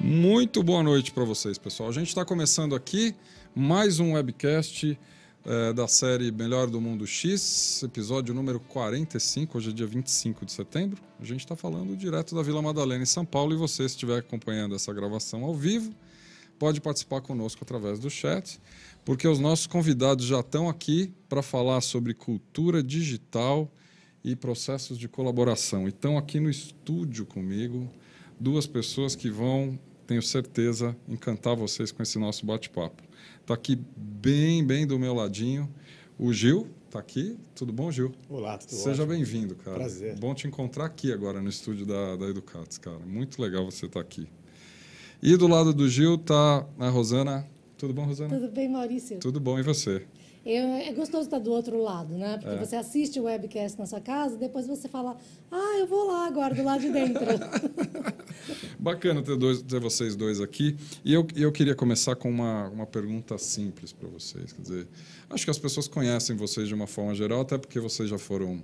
Muito boa noite para vocês, pessoal. A gente está começando aqui mais um webcast da série Melhor do Mundo X, episódio número 45, hoje é dia 25 de setembro. A gente está falando direto da Vila Madalena, em São Paulo, e você, se estiver acompanhando essa gravação ao vivo, pode participar conosco através do chat, porque os nossos convidados já estão aqui para falar sobre cultura digital e processos de colaboração. E estão aqui no estúdio comigo duas pessoas que vão, tenho certeza, encantar vocês com esse nosso bate-papo. Está aqui bem do meu ladinho o Gil. Está aqui. Tudo bom, Gil? Olá, tudo Seja bem-vindo, cara. Prazer. Bom te encontrar aqui agora no estúdio da Educatis, cara. Muito legal você estar aqui. E do lado do Gil está a Rosana. Tudo bom, Rosana? Tudo bem, Maurício? Tudo bom, e você? É gostoso estar do outro lado, né? Porque você assiste o webcast na sua casa, depois você fala, eu vou lá agora, do lado de dentro. Bacana ter vocês dois aqui. E eu queria começar com uma pergunta simples para vocês. Quer dizer, acho que as pessoas conhecem vocês de uma forma geral, até porque vocês já foram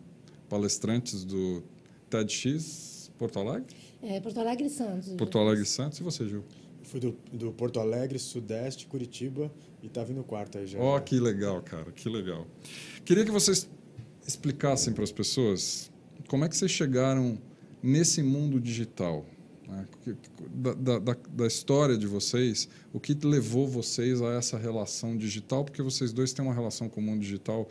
palestrantes do TEDx Porto Alegre? Porto Alegre e Santos. Porto Alegre e Santos. E você, Gil? Fui do Porto Alegre, Sudeste, Curitiba e tá vindo o quarto aí já. Ó, que legal, cara, que legal. Queria que vocês explicassem para as pessoas como é que vocês chegaram nesse mundo digital, né? Da história de vocês, o que levou vocês a essa relação digital, porque vocês dois têm uma relação com o mundo digital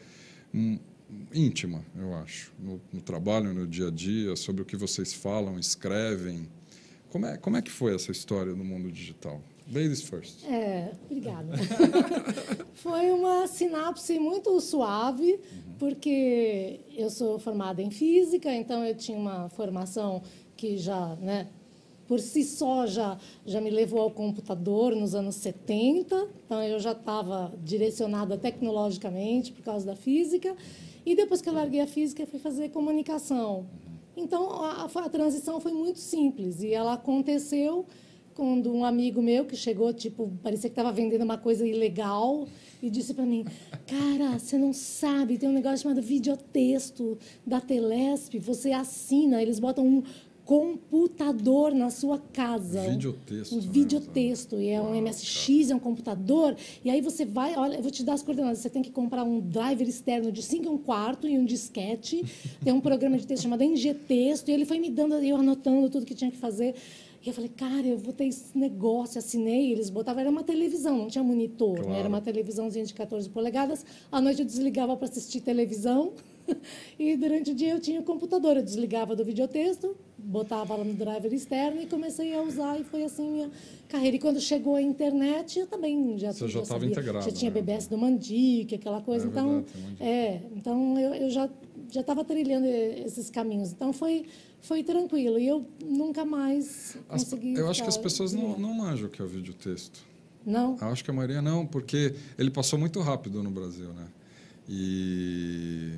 íntima, eu acho, no trabalho, no dia a dia, sobre o que vocês falam, escrevem. Como é que foi essa história no mundo digital? Ladies first. Obrigada. Foi uma sinapse muito suave, porque eu sou formada em física, então eu tinha uma formação que já, né, por si só, já me levou ao computador nos anos 70, então eu já estava direcionada tecnologicamente por causa da física, e depois que eu larguei a física, eu fui fazer comunicação. Então, a transição foi muito simples, e ela aconteceu quando um amigo meu que chegou, parecia que estava vendendo uma coisa ilegal, e disse para mim, cara, você não sabe, tem um negócio chamado videotexto da Telesp, você assina, eles botam um computador na sua casa. Videotexto. Um videotexto. E é um MSX, é um computador. E aí você vai, olha, eu vou te dar as coordenadas. Você tem que comprar um driver externo de 5 1/4 e um disquete. Tem um programa de texto chamado NGTexto. E ele foi me dando, eu anotando tudo que tinha que fazer. E eu falei, cara, eu vou ter esse negócio. Assinei, eles botavam, era uma televisão, não tinha monitor. Claro. Né? Era uma televisãozinha de 14 polegadas. À noite eu desligava para assistir televisão. E durante o dia eu tinha o computador. Eu desligava do videotexto, botava lá no driver externo e comecei a usar. E foi assim minha carreira. E quando chegou a internet, eu também já Você já estava integrado. Já tinha BBS do Mandic, aquela coisa. Então, então eu já estava trilhando esses caminhos. Então foi tranquilo. E eu nunca mais consegui. Eu acho que as pessoas não manjam o que é o videotexto. Não? Eu acho que a maioria não, porque ele passou muito rápido no Brasil, né? E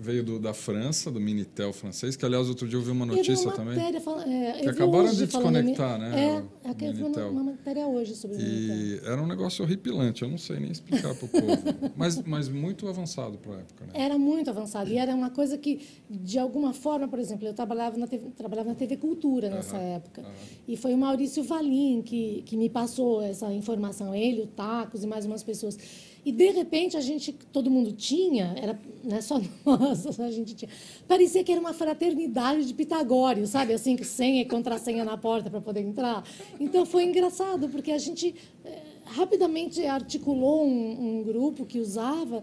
veio da França, do Minitel francês, que, aliás, outro dia eu vi uma notícia também. Que acabaram de desconectar, né? Uma matéria hoje sobre o Minitel. E era um negócio horripilante, eu não sei nem explicar para o povo. mas muito avançado para a época, né? Era muito avançado. E era uma coisa que, de alguma forma, por exemplo, eu trabalhava na TV Cultura nessa época. E foi o Maurício Valim que me passou essa informação. Ele, o Tacos e mais umas pessoas. E, de repente, todo mundo tinha, não é só nós, a gente tinha. Parecia que era uma fraternidade de Pitagório, sabe? Assim, que senha e contrassenha na porta para poder entrar. Então, foi engraçado, porque a gente rapidamente articulou um grupo que usava,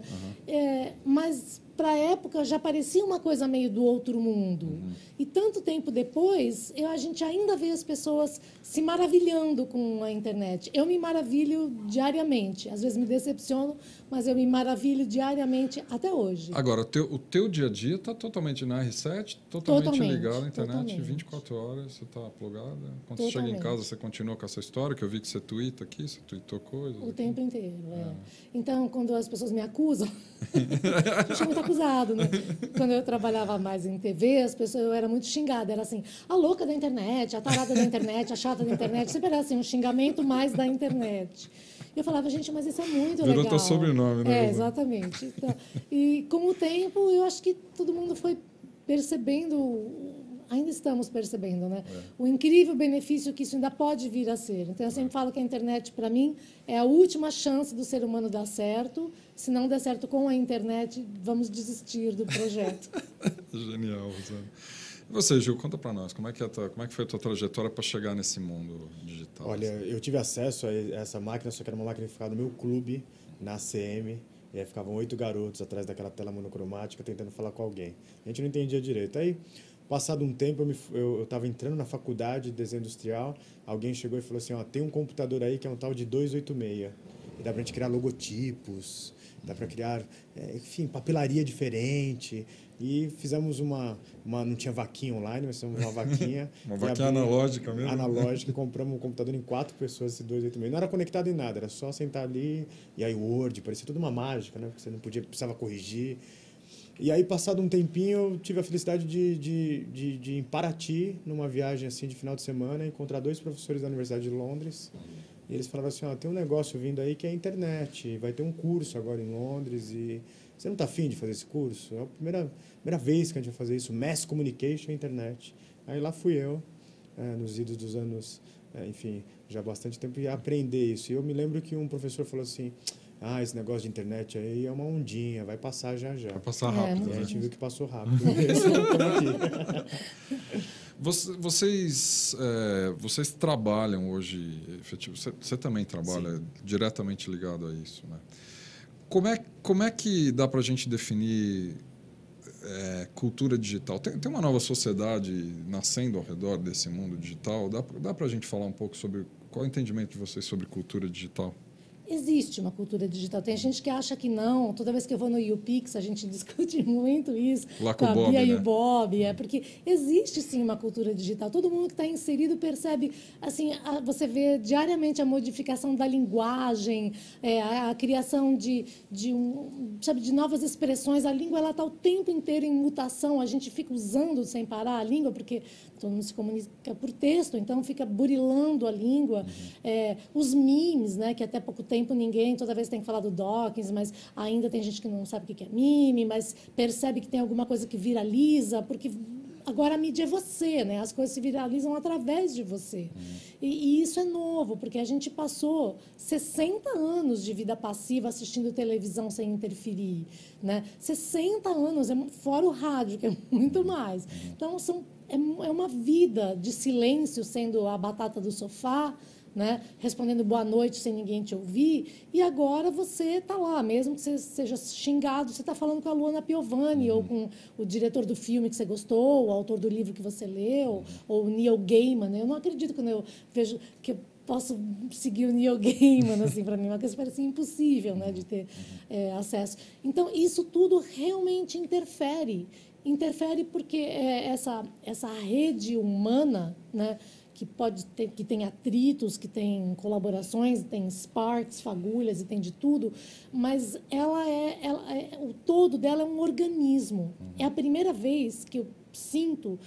mas, para a época, já parecia uma coisa meio do outro mundo. E, tanto tempo depois, a gente ainda vê as pessoas se maravilhando com a internet. Eu me maravilho diariamente. Às vezes me decepciono, mas eu me maravilho diariamente até hoje. Agora, o teu dia a dia está totalmente na R7, totalmente ligado à internet, 24 horas, você está plugada. Quando você chega em casa, você continua com essa história, que eu vi que você tuita aqui, você tuitou coisas. O tempo inteiro, Então, quando as pessoas me acusam, eu sou muito acusado, né? Quando eu trabalhava mais em TV, eu era muito xingada. Era assim, a louca da internet, a tarada da internet, a chata da internet. Sempre era assim, um xingamento mais da internet. E eu falava, gente, mas isso é muito legal. Virou teu sobrenome, né? Exatamente. Então, e com o tempo, eu acho que todo mundo foi percebendo ainda estamos percebendo, né? O incrível benefício que isso ainda pode vir a ser. Então, eu sempre falo que a internet, para mim, é a última chance do ser humano dar certo. Se não der certo com a internet, vamos desistir do projeto. Genial, Rosana. E você, Gil, conta para nós, como é que foi a tua trajetória para chegar nesse mundo digital? Olha, eu tive acesso a essa máquina, só que era uma máquina que ficava no meu clube, na ACM, e aí ficavam 8 garotos atrás daquela tela monocromática tentando falar com alguém. A gente não entendia direito. Aí, passado um tempo, eu estava entrando na faculdade de desenho industrial, alguém chegou e falou assim, ó, tem um computador aí que é um tal de 286, e dá para a gente criar logotipos, dá para criar, enfim, papelaria diferente. E fizemos não tinha vaquinha online, mas fizemos uma vaquinha. Uma vaquinha analógica mesmo? Analógica, e compramos um computador em 4 pessoas, esse 286. Não era conectado em nada, era só sentar ali, e aí o Word, parecia tudo uma mágica, né? Porque você não precisava corrigir. E aí, passado um tempinho, eu tive a felicidade de em Paraty, numa viagem assim de final de semana, encontrar 2 professores da Universidade de Londres. E eles falavam assim, ó, tem um negócio vindo aí que é a internet, vai ter um curso agora em Londres e você não está afim de fazer esse curso? É a primeira vez que a gente vai fazer isso, Mass Communication e Internet. Aí lá fui eu, nos idos dos anos, enfim, já há bastante tempo, e aprender isso. E eu me lembro que um professor falou assim, esse negócio de internet aí é uma ondinha, vai passar já já. Vai passar rápido. E a gente viu que passou rápido. Estamos aqui. Vocês trabalham hoje, efetivamente, você também trabalha diretamente ligado a isso, né? Como é que dá para a gente definir cultura digital? Tem uma nova sociedade nascendo ao redor desse mundo digital? Dá para a gente falar um pouco sobre qual é o entendimento de vocês sobre cultura digital? Existe uma cultura digital. Tem gente que acha que não. Toda vez que eu vou no YouPix, a gente discute muito isso. Lá com o Bob, Bia né? e o Bob. Porque existe, sim, uma cultura digital. Todo mundo que está inserido percebe... Assim, você vê diariamente a modificação da linguagem, a criação de novas expressões. A língua está o tempo inteiro em mutação. A gente fica usando sem parar a língua, porque todo mundo se comunica por texto, então fica burilando a língua. Os memes, né, que até pouco tempo toda vez tem que falar do Dawkins, mas ainda tem gente que não sabe o que é meme, mas percebe que tem alguma coisa que viraliza, porque agora a mídia é você, né? As coisas se viralizam através de você. E isso é novo, porque a gente passou 60 anos de vida passiva assistindo televisão sem interferir, né? 60 anos, fora o rádio, que é muito mais. Então, é uma vida de silêncio sendo a batata do sofá, né? Respondendo boa noite sem ninguém te ouvir, e agora você está lá, mesmo que você seja xingado, você está falando com a Luana Piovani, ou com o diretor do filme que você gostou, o autor do livro que você leu, ou o Neil Gaiman. Eu não acredito quando eu vejo que eu posso seguir o Neil Gaiman, assim, para mim, uma coisa parece impossível, né, de ter acesso. Então, isso tudo realmente interfere porque essa rede humana, né, que tem atritos, que tem colaborações, tem sparks, fagulhas e tem de tudo, mas o todo dela é um organismo. É a primeira vez que eu sinto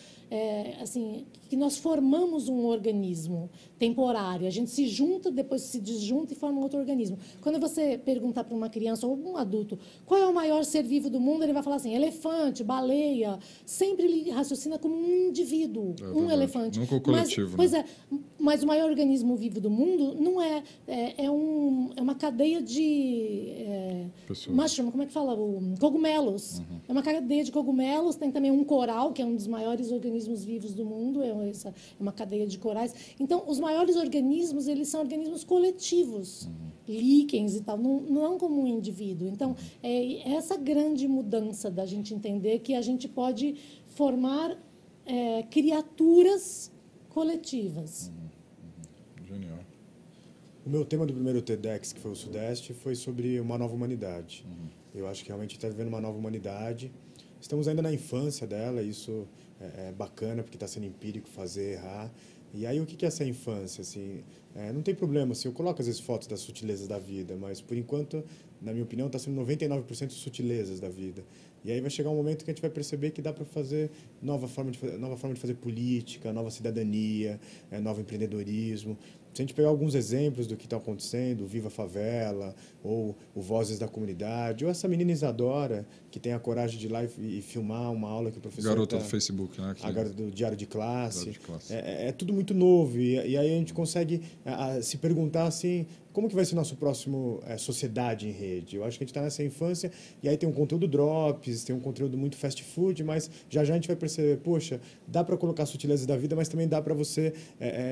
assim, que nós formamos um organismo temporário. A gente se junta, depois se desjunta e forma outro organismo. Quando você perguntar para uma criança ou um adulto qual é o maior ser vivo do mundo, ele vai falar assim, elefante, baleia. Sempre ele raciocina como um indivíduo, um elefante. Nunca o coletivo. Pois é, mas o maior organismo vivo do mundo não é uma cadeia de mushroom, como é que fala? Cogumelos. É uma cadeia de cogumelos. Tem também um coral, que é um dos maiores organismos vivos do mundo, é uma cadeia de corais. Então, os maiores organismos, eles são organismos coletivos, líquens e tal, não como um indivíduo. Então, é essa grande mudança da gente entender que a gente pode formar criaturas coletivas. Genial. O meu tema do primeiro TEDx, que foi o Sudeste, foi sobre uma nova humanidade. Eu acho que realmente está vivendo uma nova humanidade. Estamos ainda na infância dela, isso é bacana, porque está sendo empírico fazer, errar. E aí, o que é essa infância? Assim, Não tem problema, assim, eu coloco às vezes fotos das sutilezas da vida, mas por enquanto, na minha opinião, está sendo 99% sutilezas da vida. E aí vai chegar um momento que a gente vai perceber que dá para fazer nova forma de fazer política, nova cidadania, novo empreendedorismo. Se a gente pegar alguns exemplos do que está acontecendo, o Viva Favela, ou o Vozes da Comunidade, ou essa menina Isadora, que tem a coragem de ir lá e filmar uma aula que o professor... Garota do Facebook, né? A garota do Diário de Classe. Diário de Classe. É tudo muito novo. E aí a gente consegue se perguntar assim, como que vai ser nosso próximo sociedade em rede? Eu acho que a gente está nessa infância, e aí tem um conteúdo drops, tem um conteúdo muito fast food, mas já a gente vai perceber, poxa, dá para colocar sutilezas da vida, mas também dá para você,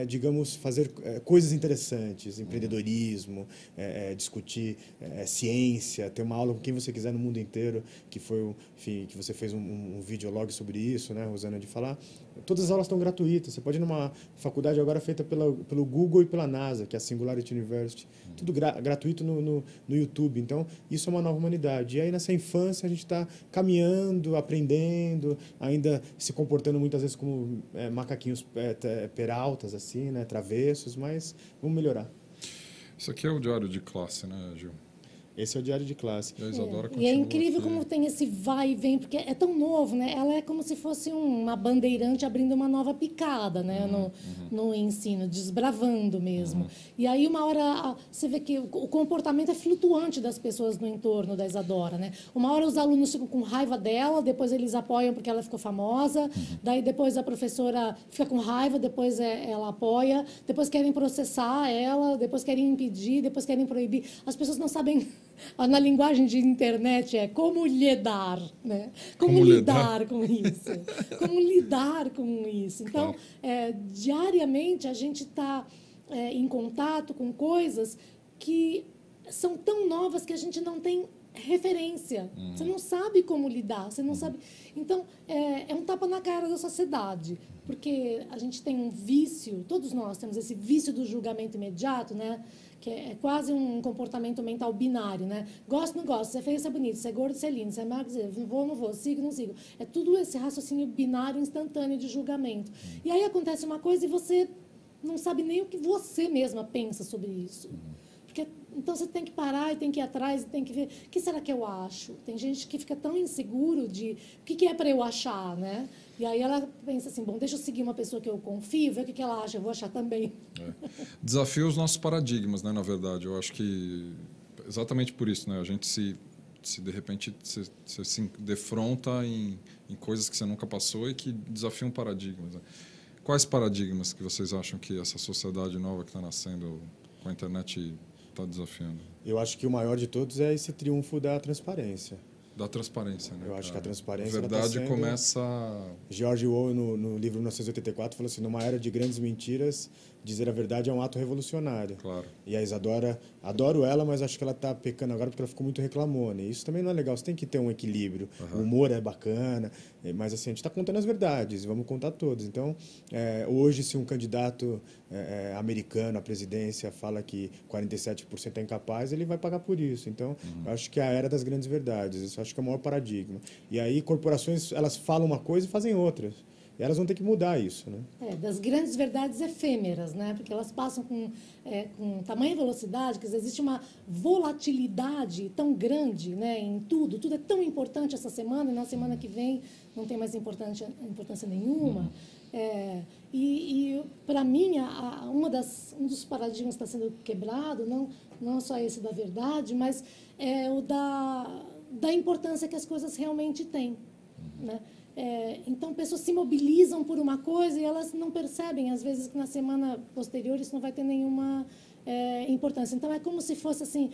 digamos, fazer coisas interessantes, empreendedorismo, discutir ciência, ter uma aula com quem você quiser no mundo inteiro, que foi, enfim, que você fez um videolog sobre isso, né, Rosana, de falar. Todas as aulas estão gratuitas. Você pode ir numa faculdade agora feita pelo Google e pela NASA, que é a Singularity University. Tudo gratuito no YouTube. Então, isso é uma nova humanidade. E aí, nessa infância, a gente está caminhando, aprendendo, ainda se comportando muitas vezes como macaquinhos peraltas, assim, né, travessos, mas vamos melhorar. Isso aqui é o Diário de Classe, né, Gil? Esse é o Diário de Classe. E a Isadora E é incrível aqui. como tem esse vai e vem, porque é tão novo, né? Ela é como se fosse uma bandeirante abrindo uma nova picada, né? No ensino, desbravando mesmo. E aí, uma hora, você vê que o comportamento é flutuante das pessoas no entorno da Isadora, né? Uma hora os alunos ficam com raiva dela, depois eles apoiam porque ela ficou famosa, daí depois a professora fica com raiva, depois ela apoia, depois querem processar ela, depois querem impedir, depois querem proibir. As pessoas não sabem... Na linguagem de internet é como lidar, né? Como lidar com isso? Como lidar com isso? Então, diariamente, a gente está em contato com coisas que são tão novas que a gente não tem referência. Você não sabe como lidar, você não sabe... Então, é um tapa na cara da sociedade, porque a gente tem um vício, todos nós temos esse vício do julgamento imediato, né? Que é quase um comportamento mental binário, né? Gosto, não gosto, você é feio, você é bonito, você é gordo, você é lindo, você é magro, você não vou, sigo, não sigo. É tudo esse raciocínio binário instantâneo de julgamento. E aí acontece uma coisa e você não sabe nem o que você mesma pensa sobre isso. Então, você tem que parar e tem que ir atrás e tem que ver o que será que eu acho. Tem gente que fica tão inseguro de o que é para eu achar, né? E aí ela pensa assim, bom, deixa eu seguir uma pessoa que eu confio, ver o que ela acha, eu vou achar também. Desafia os nossos paradigmas, né, na verdade. Eu acho que exatamente por isso, né? A gente se de repente se defronta em coisas que você nunca passou e que desafiam paradigmas. Né? Quais paradigmas que vocês acham que essa sociedade nova que está nascendo com a internet está desafiando? Eu acho que o maior de todos é esse triunfo da transparência. Da transparência, né? Eu acho que a transparência... A verdade tá sendo... começa... George Orwell, no livro 1984, falou assim, numa era de grandes mentiras, dizer a verdade é um ato revolucionário. Claro. E a Isadora, adoro ela, mas acho que ela está pecando agora porque ela ficou muito reclamona. E isso também não é legal, você tem que ter um equilíbrio. O humor é bacana, mas assim, a gente está contando as verdades, vamos contar todas. Então, hoje, se um candidato americano à presidência fala que 47% é incapaz, ele vai pagar por isso. Então, eu acho que é a era das grandes verdades, isso eu acho que é o maior paradigma. E aí, corporações, elas falam uma coisa e fazem outras. E elas vão ter que mudar isso, né? Das grandes verdades efêmeras, né? Porque elas passam com tamanha velocidade, quer dizer, existe uma volatilidade tão grande, né, em tudo. Tudo é tão importante essa semana, e na semana que vem não tem mais importância nenhuma. E para mim, um dos paradigmas que está sendo quebrado, não só esse da verdade, mas o da importância que as coisas realmente têm, né? Então, pessoas se mobilizam por uma coisa e elas não percebem, às vezes, que na semana posterior isso não vai ter nenhuma importância. Então, é como se fosse assim,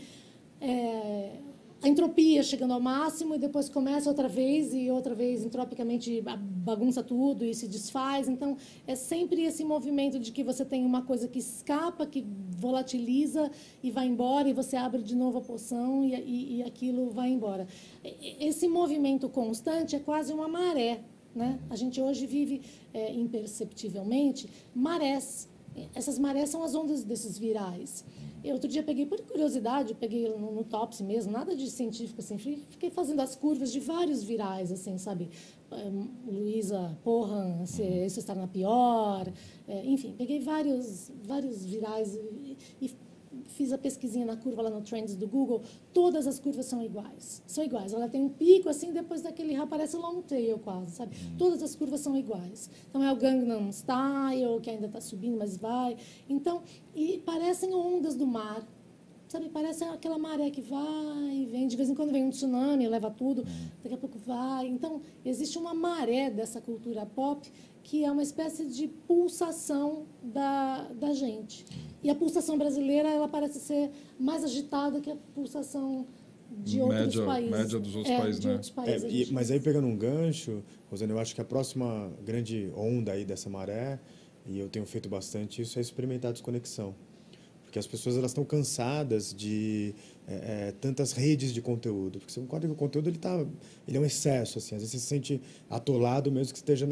a entropia chegando ao máximo e depois começa outra vez e outra vez entropicamente bagunça tudo e se desfaz. Então, é sempre esse movimento de que você tem uma coisa que escapa, que volatiliza e vai embora e você abre de novo a poção e aquilo vai embora. Esse movimento constante é quase uma maré, né? A gente hoje vive imperceptivelmente marés. Essas marés são as ondas desses virais. Eu, outro dia peguei, por curiosidade, peguei no Topsy mesmo, nada de científico, assim, fiquei fazendo as curvas de vários virais, assim, sabe? Luísa Porran, se está na pior, enfim, peguei vários virais e fiz a pesquisinha na curva lá no Trends do Google, todas as curvas são iguais. São iguais. Ela tem um pico, assim, depois daquele aparece long tail quase, sabe? Todas as curvas são iguais. Então, é o Gangnam Style, que ainda está subindo, mas vai. Então, e parecem ondas do mar. Sabe, parece aquela maré que vai e vem. De vez em quando vem um tsunami, leva tudo. Daqui a pouco vai. Então, existe uma maré dessa cultura pop que é uma espécie de pulsação da gente. E a pulsação brasileira, ela parece ser mais agitada que a pulsação de outros países. Média dos outros países, de né? Outros países, Mas aí, pegando um gancho, Rosana, eu acho que a próxima grande onda aí dessa maré, e eu tenho feito bastante isso, é experimentar a desconexão. Porque as pessoas elas estão cansadas de tantas redes de conteúdo. Porque você concorda que o conteúdo ele é um excesso. Assim. Às vezes você se sente atolado mesmo que esteja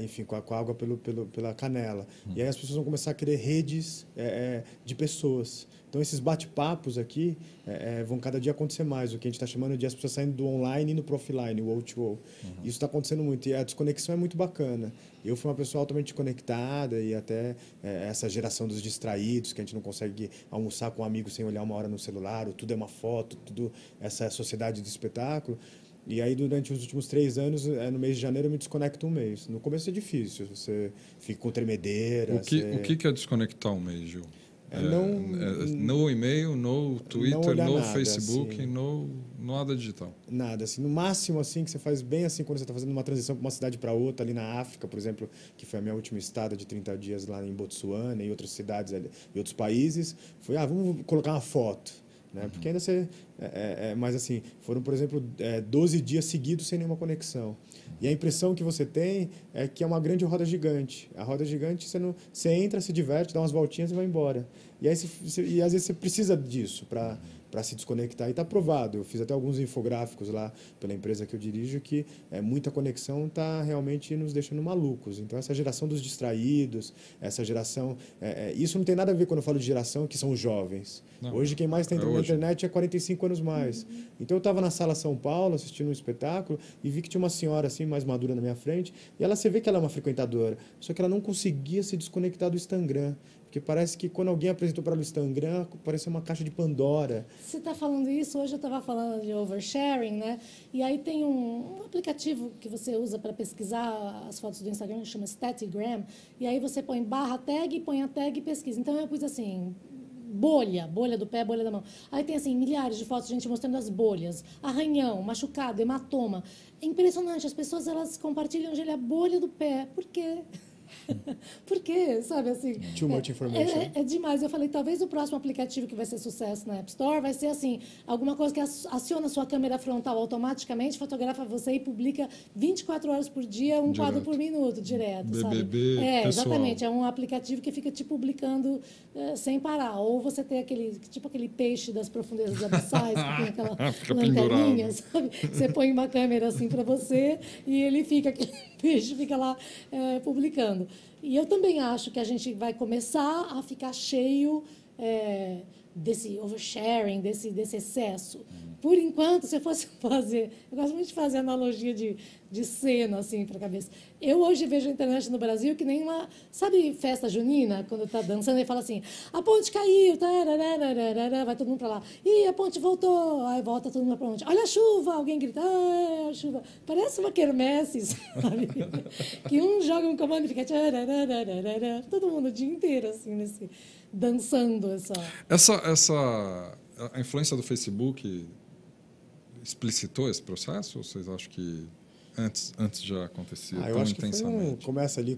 enfim, com a água pela canela. E aí as pessoas vão começar a querer redes de pessoas. Então, esses bate-papos aqui vão cada dia acontecer mais. O que a gente está chamando de as pessoas saindo do online e indo para o offline, o O2O. Isso está acontecendo muito. E a desconexão é muito bacana. Eu fui uma pessoa altamente conectada e até essa geração dos distraídos, que a gente não consegue almoçar com um amigo sem olhar uma hora no celular, ou tudo é uma foto, tudo essa sociedade do espetáculo. E aí, durante os últimos 3 anos, no mês de janeiro, eu me desconecto um mês. No começo é difícil, você fica com tremedeira. O que é desconectar um mês, Gil? No e-mail, no Twitter, no nada, Facebook, assim, no nada digital. Nada, assim, no máximo assim que você faz bem assim quando você está fazendo uma transição de uma cidade para outra, ali na África, por exemplo, que foi a minha última estada de 30 dias lá em Botsuana e outras cidades ali, e outros países, foi, vamos colocar uma foto, né? Porque ainda você mas assim, foram, por exemplo, 12 dias seguidos sem nenhuma conexão. E a impressão que você tem é que é uma grande roda gigante. A roda gigante, você entra, se diverte, dá umas voltinhas e vai embora. E aí e às vezes você precisa disso para se desconectar. E está provado. Eu fiz até alguns infográficos lá pela empresa que eu dirijo que muita conexão está realmente nos deixando malucos. Então, essa geração dos distraídos, essa geração... isso não tem nada a ver quando eu falo de geração, que são os jovens. Não, hoje, quem mais está entrando na internet é 45 anos mais. Então, eu estava na Sala São Paulo assistindo um espetáculo e vi que tinha uma senhora assim mais madura na minha frente e você vê que ela é uma frequentadora, só que ela não conseguia se desconectar do Instagram. Porque parece que quando alguém apresentou para ela o Instagram, parecia uma caixa de Pandora. Você está falando isso, hoje eu estava falando de oversharing, né? E aí tem um aplicativo que você usa para pesquisar as fotos do Instagram, que chama Statigram, e aí você põe /tag, põe a tag e pesquisa. Então eu pus assim, bolha do pé, bolha da mão. Aí tem assim, milhares de fotos de gente mostrando as bolhas, arranhão, machucado, hematoma. É impressionante, as pessoas elas compartilham a bolha do pé. Por quê? Por quê? Sabe assim? Too much information. É demais. Eu falei, talvez o próximo aplicativo que vai ser sucesso na App Store vai ser assim, alguma coisa que aciona a sua câmera frontal automaticamente, fotografa você e publica 24 horas por dia, um quadro por minuto, direto. BBB sabe? Pessoal. Exatamente. É um aplicativo que fica te publicando sem parar. Ou você tem aquele peixe das profundezas abissais, que tem aquela lanterninha, sabe? Você põe uma câmera assim para você e ele fica, aquele peixe fica lá publicando. E eu também acho que a gente vai começar a ficar cheio desse oversharing, desse excesso. Por enquanto, se eu fosse fazer... Eu gosto muito de fazer analogia de cena, assim, para a cabeça. Eu hoje vejo a internet no Brasil que nem uma... Sabe festa junina? Quando está dançando e fala assim, a ponte caiu, vai todo mundo para lá. E a ponte voltou, aí volta todo mundo para a ponte. Olha a chuva, alguém grita, a chuva. Parece uma quermesse, sabe? Que um joga um comando e fica... Todo mundo o dia inteiro, assim, dançando A influência do Facebook explicitou esse processo? Ou vocês acham que antes já acontecia eu tão acho que intensamente? Começa ali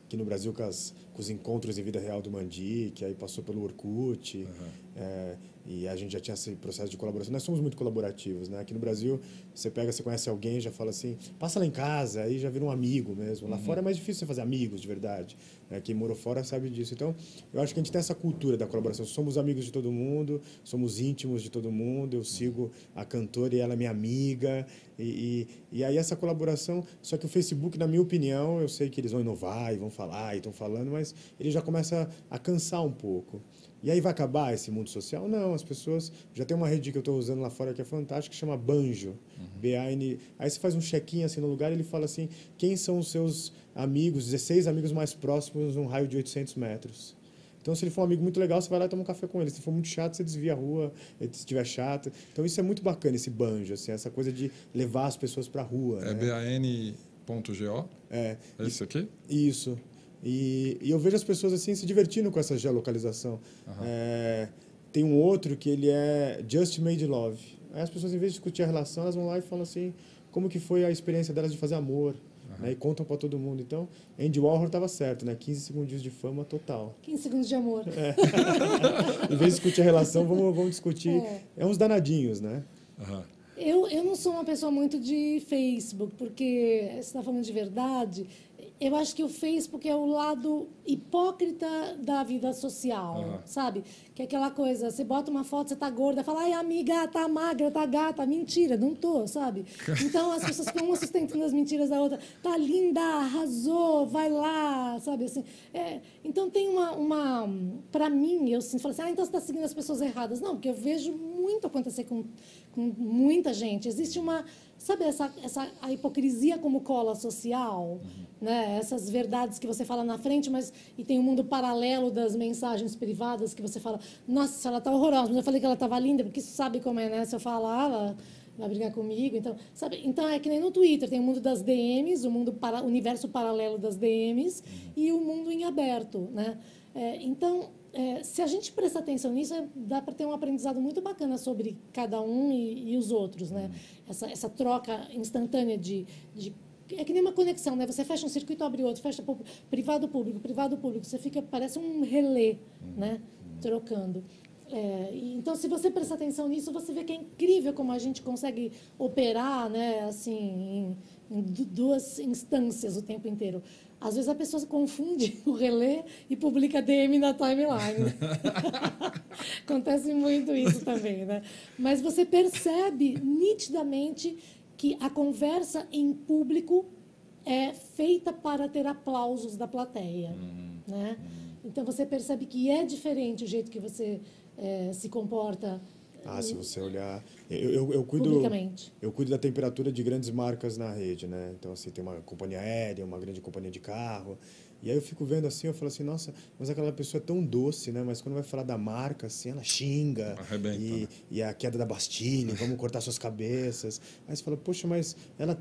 aqui no Brasil com os encontros em vida real do Mandi, que aí passou pelo Orkut, e a gente já tinha esse processo de colaboração. Nós somos muito colaborativos, né? Aqui no Brasil, você conhece alguém, já fala assim, passa lá em casa, aí já vira um amigo mesmo. Lá fora é mais difícil você fazer amigos de verdade. Quem morou fora sabe disso. Então, eu acho que a gente tem essa cultura da colaboração. Somos amigos de todo mundo, somos íntimos de todo mundo. Eu sigo a cantora e ela é minha amiga. E aí essa colaboração... Só que o Facebook, na minha opinião, eu sei que eles vão inovar e vão falar e estão falando, mas ele já começa a cansar um pouco. E aí vai acabar esse mundo social? Não, as pessoas... Já tem uma rede que eu estou usando lá fora que é fantástica, que chama Banjo. B-A-N... Aí você faz um check-in assim, no lugar e ele fala assim, quem são os seus amigos, 16 amigos mais próximos num raio de 800 metros. Então, se ele for um amigo muito legal, você vai lá e toma um café com ele. Se for muito chato, você desvia a rua, se estiver chato. Então, isso é muito bacana, esse Banjo, assim, essa coisa de levar as pessoas para a rua. É, né? ban.go? É isso aqui? Isso. E eu vejo as pessoas assim se divertindo com essa geolocalização. Tem um outro que ele é Just Made Love. Aí as pessoas, em vez de discutir a relação, elas vão lá e falam assim, como que foi a experiência delas de fazer amor. Né? E contam para todo mundo. Então, Andy Warhol estava certo, né? 15 segundos de fama total. 15 segundos de amor. Em vez de discutir a relação, vamos discutir... É uns danadinhos, né? Eu não sou uma pessoa muito de Facebook, porque você está falando de verdade. Eu acho que o Facebook é o lado hipócrita da vida social, sabe? Que é aquela coisa, você bota uma foto, você tá gorda, fala, ai, amiga, tá magra, tá gata. Mentira, não tô, sabe? Então, as pessoas ficam uma sustentando as mentiras da outra. Tá linda, arrasou, vai lá, sabe? Assim, então, tem uma para mim, eu falo assim, então você tá seguindo as pessoas erradas. Não, porque eu vejo muito acontecer com muita gente. Existe uma... Sabe a hipocrisia como cola social? Né? Essas verdades que você fala na frente, mas e tem um mundo paralelo das mensagens privadas que você fala, nossa, ela tá horrorosa, mas eu falei que ela estava linda, porque sabe como é, né? Se eu falar, ela vai brigar comigo. Então, sabe? Então, é que nem no Twitter, tem o mundo das DMs, o universo paralelo das DMs e o mundo em aberto. Né? Então, se a gente prestar atenção nisso, dá para ter um aprendizado muito bacana sobre cada um e os outros. Né? Essa troca instantânea de é que nem uma conexão, né? Você fecha um circuito, abre outro, fecha privado, público, você fica, parece um relé, né? Trocando. Então, se você prestar atenção nisso, você vê que é incrível como a gente consegue operar, né? Assim, em duas instâncias o tempo inteiro. Às vezes a pessoa confunde o relé e publica DM na timeline. Acontece muito isso também, né? Mas você percebe nitidamente que a conversa em público é feita para ter aplausos da plateia. Né? Então, você percebe que é diferente o jeito que você se comporta. Se você olhar... Eu cuido da temperatura de grandes marcas na rede. Né? Então, assim, tem uma companhia aérea, uma grande companhia de carro... E aí eu fico vendo assim, eu falo assim, nossa, mas aquela pessoa é tão doce, né? Mas quando vai falar da marca, assim, ela xinga. Arrebenta, e a queda da Bastilha, vamos cortar suas cabeças. Aí você fala, poxa, mas ela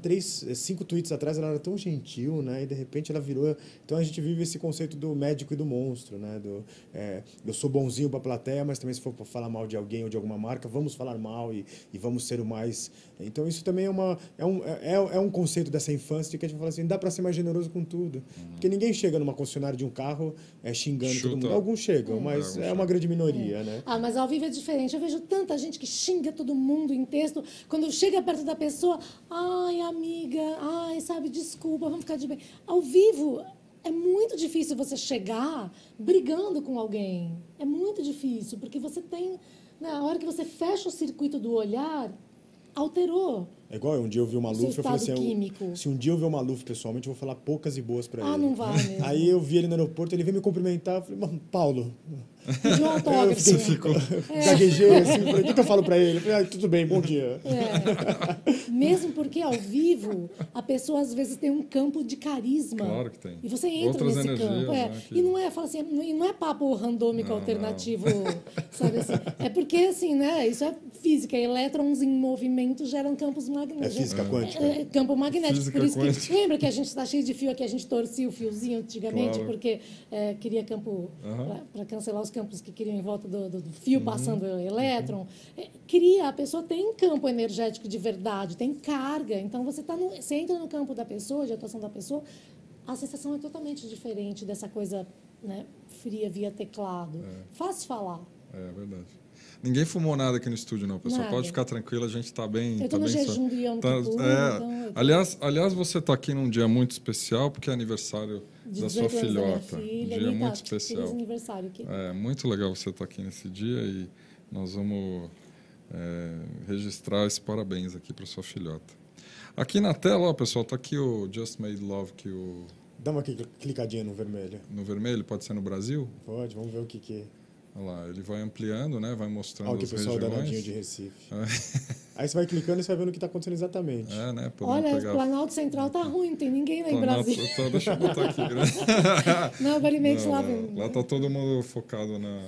5 tweets atrás, ela era tão gentil, né? E de repente ela virou... Então a gente vive esse conceito do médico e do monstro, né? Eu sou bonzinho para a plateia, mas também se for para falar mal de alguém ou de alguma marca, vamos falar mal e vamos ser o mais... Então isso também é um conceito dessa infância de que a gente fala assim, dá para ser mais generoso com tudo. Porque ninguém chega numa concessionária de um carro xingando todo mundo. Alguns chegam, mas é uma grande minoria, né? Mas ao vivo é diferente. Eu vejo tanta gente que xinga todo mundo em texto. Quando chega perto da pessoa, ai, amiga, ai, sabe, desculpa, vamos ficar de bem. Ao vivo é muito difícil você chegar brigando com alguém. É muito difícil, porque você tem... Na hora que você fecha o circuito do olhar, alterou. É igual, um dia eu vi o Maluf, eu falei assim, se um dia eu ver o Maluf pessoalmente, eu vou falar poucas e boas para ele. Não vai mesmo. Aí eu vi ele no aeroporto, ele veio me cumprimentar, eu falei, mano, Paulo... Pediu um autógrafo. Você ficou... Gaguejei, assim, falei, o que eu falo para ele? Eu falei, tudo bem, bom dia. Mesmo porque, ao vivo, a pessoa, às vezes, tem um campo de carisma. Claro que tem. E você entra nesse campo. Né, E não é, fala assim, não é papo randômico alternativo, sabe assim? É porque, assim, né, isso é física. Elétrons em movimento geram campos magnéticos. É física quântica. Campo magnético. Física por isso quântica. Lembra que a gente está cheio de fio aqui, a gente torcia o fiozinho antigamente, porque queria campo para cancelar os campos que queriam em volta do fio passando elétron. A pessoa tem campo energético de verdade, tem carga. Então, você entra no campo da pessoa, de atuação da pessoa, a sensação é totalmente diferente dessa coisa, né, fria via teclado. Fácil falar. É verdade. Ninguém fumou nada aqui no estúdio, não, pessoal. Nada. Pode ficar tranquilo, a gente está bem... Eu estou no jejum do Yom Kippur, então... Aliás, você está aqui num dia muito especial, porque é aniversário da sua filhota. Filha, um dia muito especial. Feliz aniversário, querido. Muito legal você estar aqui nesse dia e nós vamos registrar esse parabéns aqui para sua filhota. Aqui na tela, ó, pessoal, está aqui o Just Made Love, que Dá uma clicadinha no vermelho. No vermelho? Pode ser no Brasil? Pode, vamos ver o que é. Olha lá, ele vai ampliando, né? Vai mostrando Olha que as o pessoal regiões. danadinho de Recife. Aí você vai clicando e você vai vendo o que está acontecendo exatamente. Né? Olha, pegar... o Planalto Central tá ruim, não tem ninguém lá em Planalto, Brasília. então, deixa eu botar aqui. Né? Não, Barimente lá. Lá tá todo mundo focado na...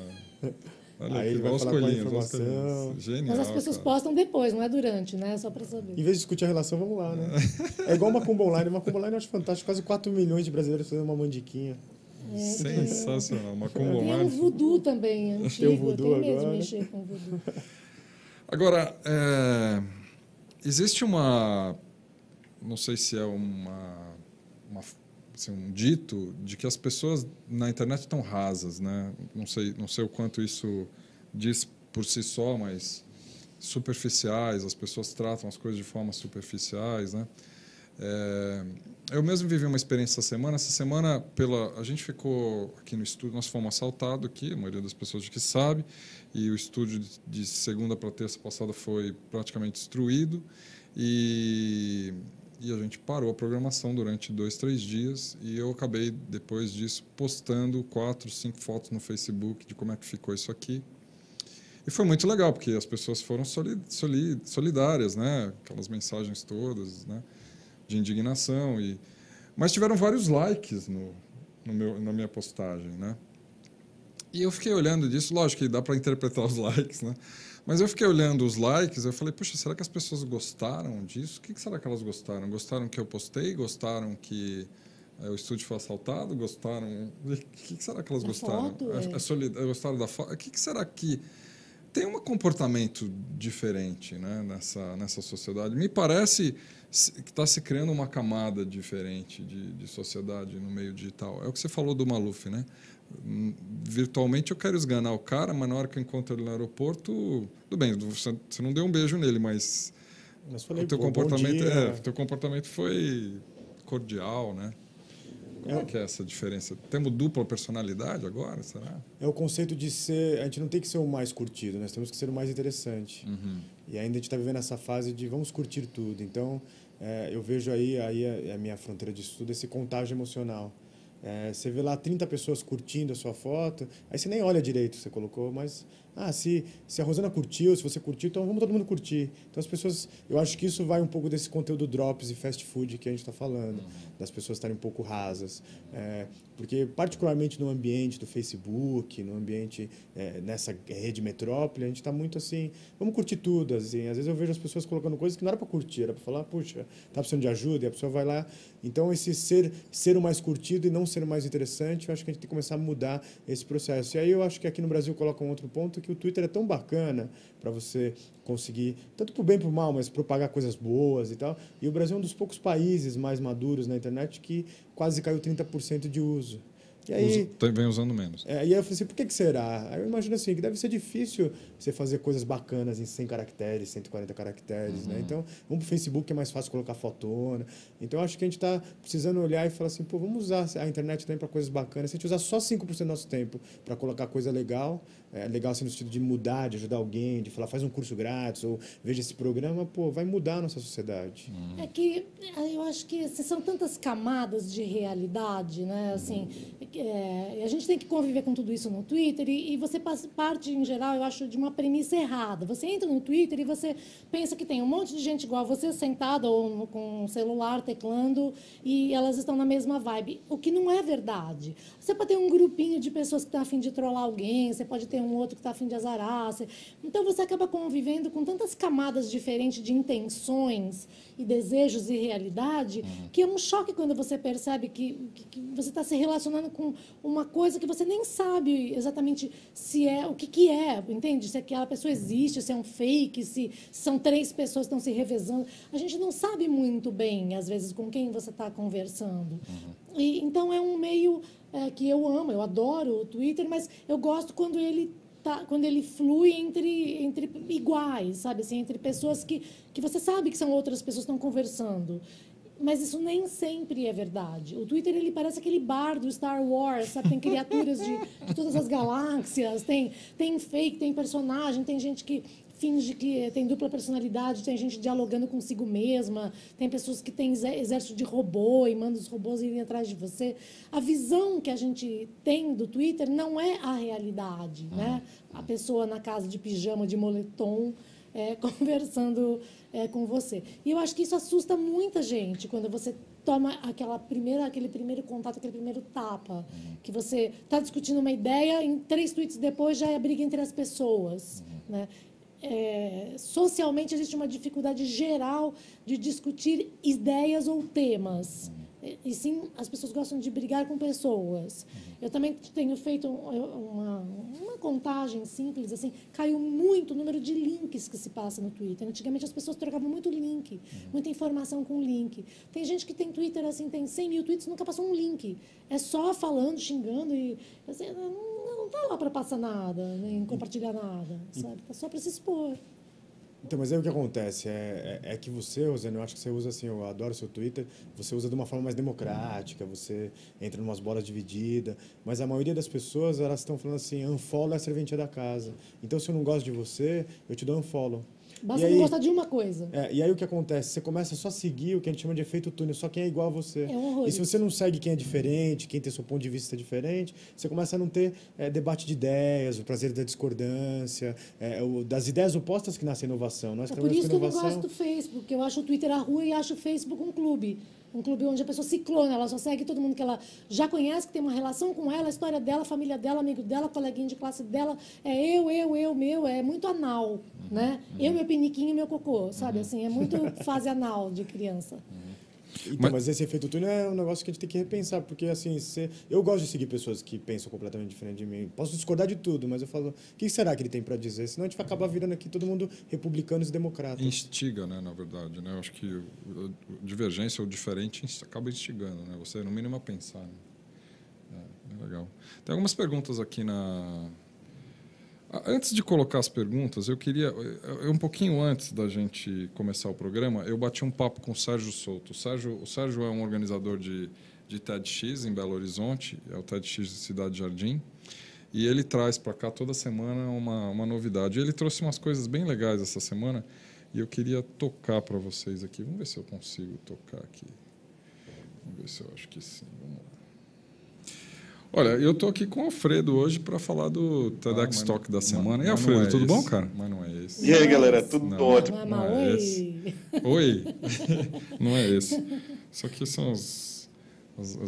Olha, Aí ele vai falar qual a informação. Genial, mas as pessoas postam depois, não é durante, né? Só para saber. Em vez de discutir a relação, vamos lá, né? É igual uma Macumba Online. Uma Macumba Online eu acho fantástico. Quase 4 milhões de brasileiros fazendo uma mandiquinha. Sensacional. Macumba Tem Online. um voodoo também, antigo. Tem o voodoo eu tenho medo de agora. mexer com o voodoo. Agora, existe uma... Não sei se é assim, um dito de que as pessoas na internet estão rasas, né? Não sei o quanto isso diz por si só, mas superficiais, as pessoas tratam as coisas de forma superficiais, né? Eu mesmo vivi uma experiência essa semana. Essa semana, a gente ficou aqui no estúdio, nós fomos assaltados aqui, a maioria das pessoas aqui sabe, e o estúdio de segunda para terça passada foi praticamente destruído, e a gente parou a programação durante 2, 3 dias, e eu acabei, depois disso, postando 4, 5 fotos no Facebook de como é que ficou isso aqui. E foi muito legal, porque as pessoas foram solidárias, né? Aquelas mensagens todas, né? De indignação. Mas tiveram vários likes na minha postagem, né? E eu fiquei olhando disso, lógico que dá para interpretar os likes, né? Mas eu fiquei olhando os likes, eu falei, puxa, será que as pessoas gostaram disso? O que será que elas gostaram? Gostaram que eu postei? Gostaram que o estúdio foi assaltado? Gostaram... O que será que elas gostaram? Gostaram da foto? O que será que... Tem um comportamento diferente, né, nessa sociedade. Me parece que está se criando uma camada diferente de sociedade no meio digital. É o que você falou do Maluf, né? Virtualmente eu quero esganar o cara, mas na hora que eu encontro ele no aeroporto, tudo bem, você não deu um beijo nele, mas falei, o teu comportamento foi cordial, né? Como é que é essa diferença? Temos dupla personalidade agora, será? É o conceito de ser... A gente não tem que ser o mais curtido, nós temos que ser o mais interessante. Uhum. E ainda a gente está vivendo essa fase de vamos curtir tudo. Então, eu vejo aí a minha fronteira de estudo, esse contágio emocional. Você vê lá 30 pessoas curtindo a sua foto, aí você nem olha direito, você colocou, mas se a Rosana curtiu, se você curtiu, então vamos todo mundo curtir. Então as pessoas, eu acho que isso vai um pouco desse conteúdo drops e fast food que a gente está falando, das pessoas estarem um pouco rasas. Porque particularmente no ambiente do Facebook, no ambiente nessa rede metrópole, a gente está muito assim, vamos curtir tudo. Assim. Às vezes eu vejo as pessoas colocando coisas que não era para curtir, era para falar, puxa, tá precisando de ajuda, e a pessoa vai lá. Então esse ser o mais curtido e não ser o mais interessante, eu acho que a gente tem que começar a mudar esse processo. E aí eu acho que aqui no Brasil coloca um outro ponto, que o Twitter é tão bacana para você conseguir, tanto para o bem e para o mal, mas propagar coisas boas e tal. E o Brasil é um dos poucos países mais maduros na internet que quase caiu 30% de uso. E aí, vem usando menos. E aí eu falei assim, por que será? Aí eu imagino assim, que deve ser difícil você fazer coisas bacanas em 100 caracteres, 140 caracteres, né? Então, vamos pro Facebook, que é mais fácil colocar fotona. Então, acho que a gente está precisando olhar e falar assim, pô, vamos usar a internet também para coisas bacanas. Se a gente usar só 5% do nosso tempo para colocar coisa legal, legal assim no sentido de mudar, de ajudar alguém, de falar, faz um curso grátis, ou veja esse programa, pô, vai mudar a nossa sociedade. É que eu acho que são tantas camadas de realidade, né? Assim, a gente tem que conviver com tudo isso no Twitter e você parte, em geral, eu acho, de uma premissa errada. Você entra no Twitter e você pensa que tem um monte de gente igual a você, sentada ou com um celular, teclando, e elas estão na mesma vibe, o que não é verdade. Você pode ter um grupinho de pessoas que estão a fim de trollar alguém, você pode ter um outro que está a fim de azarar. Então, você acaba convivendo com tantas camadas diferentes de intenções e desejos e realidade, que é um choque quando você percebe que você está se relacionando com uma coisa que você nem sabe exatamente se é o que é, entende? Se aquela pessoa existe, se é um fake, se são 3 pessoas que estão se revezando. A gente não sabe muito bem, às vezes, com quem você está conversando. E, então, é um meio que eu amo, eu adoro o Twitter, mas eu gosto quando ele flui entre iguais, sabe? Assim, entre pessoas que você sabe que são outras pessoas que estão conversando. Mas isso nem sempre é verdade. O Twitter, ele parece aquele bar do Star Wars, sabe? Tem criaturas de todas as galáxias, tem fake, tem personagem, tem gente que finge que tem dupla personalidade, tem gente dialogando consigo mesma, tem pessoas que têm exército de robô e mandam os robôs irem atrás de você. A visão que a gente tem do Twitter não é a realidade, né? A pessoa na casa de pijama, de moletom, conversando com você. E eu acho que isso assusta muita gente, quando você toma aquele primeiro contato, aquele primeiro tapa, que você está discutindo uma ideia, em 3 tweets depois já é briga entre as pessoas, né? Socialmente existe uma dificuldade geral de discutir ideias ou temas. E sim, as pessoas gostam de brigar com pessoas. Eu também tenho feito uma contagem simples, assim, caiu muito o número de links que se passa no Twitter. Antigamente as pessoas trocavam muito link, muita informação com link. Tem gente que tem Twitter, assim, tem 100 mil tweets, nunca passou um link. É só falando, xingando e assim, não tá lá para passar nada, nem compartilhar nada, sabe? Tá só para se expor. Então, mas aí o que acontece é que você, Rosane, eu acho que você usa assim, eu adoro o seu Twitter, você usa de uma forma mais democrática, você entra em umas bolas divididas, mas a maioria das pessoas, elas estão falando assim, unfollow é a serventia da casa. Então, se eu não gosto de você, eu te dou unfollow. Basta não gostar de uma coisa. E aí o que acontece? Você começa só a seguir o que a gente chama de efeito túnel, só quem é igual a você. É um horror. E se você não segue quem é diferente, quem tem seu ponto de vista diferente, você começa a não ter debate de ideias, o prazer da discordância, das ideias opostas que nasce a inovação. Nós por isso que eu não gosto do Facebook, porque eu acho o Twitter a rua e acho o Facebook um clube. Um clube onde a pessoa se clona, ela só segue todo mundo que ela já conhece, que tem uma relação com ela, a história dela, a família dela, amigo dela, coleguinha de classe dela. É eu, meu, é muito anal, né? Eu, meu piniquinho e meu cocô, sabe? Assim, é muito fase anal de criança. Então, mas esse efeito túnel é um negócio que a gente tem que repensar, porque assim, eu gosto de seguir pessoas que pensam completamente diferente de mim. Posso discordar de tudo, mas eu falo, o que será que ele tem para dizer? Senão a gente vai acabar virando aqui todo mundo republicanos e democratas. Instiga, né, na verdade, né? Eu acho que divergência ou diferente acaba instigando, né? Você, no mínimo, a pensar, né? É legal. Tem algumas perguntas aqui na... Antes de colocar as perguntas, eu queria... Um pouquinho antes da gente começar o programa, eu bati um papo com o Sérgio Souto. O Sérgio é um organizador de TEDx em Belo Horizonte, é o TEDx de Cidade Jardim, e ele traz para cá toda semana uma novidade. Ele trouxe umas coisas bem legais essa semana e eu queria tocar para vocês aqui. Vamos ver se eu consigo tocar aqui. Vamos ver se eu acho que sim. Vamos lá. Olha, eu estou aqui com o Alfredo hoje para falar do TEDx Talk da semana. E Alfredo, tudo bom, cara? Mas não é esse. E aí, galera, tudo ótimo? Não é esse. Oi. Não é esse. Isso aqui são as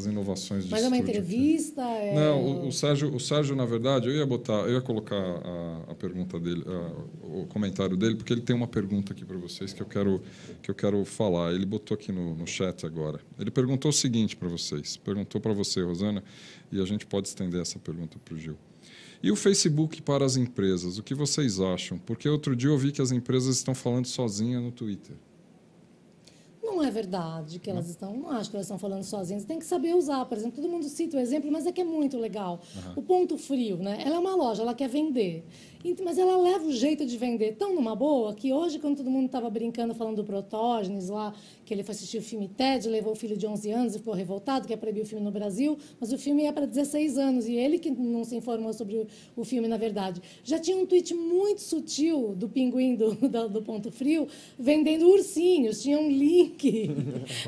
inovações de Mas é uma entrevista? Não, o Sérgio, na verdade, eu ia colocar a pergunta dele, o comentário dele, porque ele tem uma pergunta aqui para vocês que eu quero falar. Ele botou aqui no chat agora. Ele perguntou o seguinte para vocês. Perguntou para você, Rosana, e a gente pode estender essa pergunta para o Gil. E o Facebook para as empresas? O que vocês acham? Porque outro dia eu vi que as empresas estão falando sozinhas no Twitter. Não é verdade que elas estão... Não acho que elas estão falando sozinhas. Tem que saber usar. Por exemplo, todo mundo cita o exemplo, mas é que é muito legal. O Ponto Frio, né? Ela é uma loja, ela quer vender. Mas ela leva o jeito de vender tão numa boa que hoje, quando todo mundo estava brincando, falando do Protógenes lá, que ele foi assistir o filme TED, levou o filho de 11 anos e ficou revoltado, que ia proibir o filme no Brasil, mas o filme é para 16 anos, e ele que não se informou sobre o filme, na verdade. Já tinha um tweet muito sutil do pinguim do Ponto Frio, vendendo ursinhos, tinha um link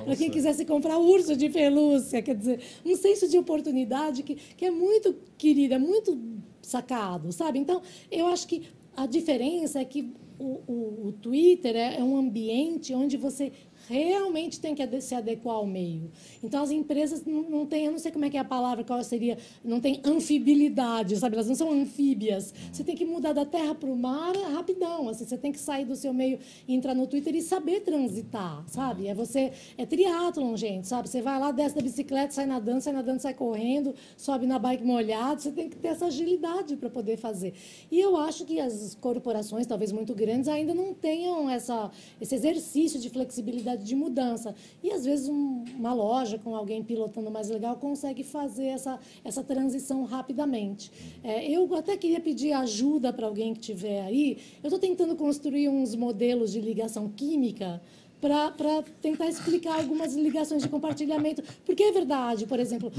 para quem quisesse comprar urso de pelúcia, quer dizer, um senso de oportunidade que é muito querido, é muito sacado, sabe? Então, eu acho que a diferença é que o Twitter é um ambiente onde você realmente tem que se adequar ao meio. Então, as empresas não têm, eu não sei como é que é a palavra, qual seria, não tem anfibilidade, sabe? Elas não são anfíbias. Você tem que mudar da terra para o mar rapidão. Assim, você tem que sair do seu meio e entrar no Twitter e saber transitar, sabe? É triatlon, gente, sabe? Você vai lá, desce da bicicleta, sai nadando, sai correndo, sobe na bike molhado. Você tem que ter essa agilidade para poder fazer. E eu acho que as corporações, talvez muito grandes, ainda não tenham esse exercício de flexibilidade de mudança. E, às vezes, uma loja com alguém pilotando mais legal consegue fazer essa transição rapidamente. Eu até queria pedir ajuda para alguém que estiver aí. Eu estou tentando construir uns modelos de ligação química para tentar explicar algumas ligações de compartilhamento. Porque é verdade, por exemplo,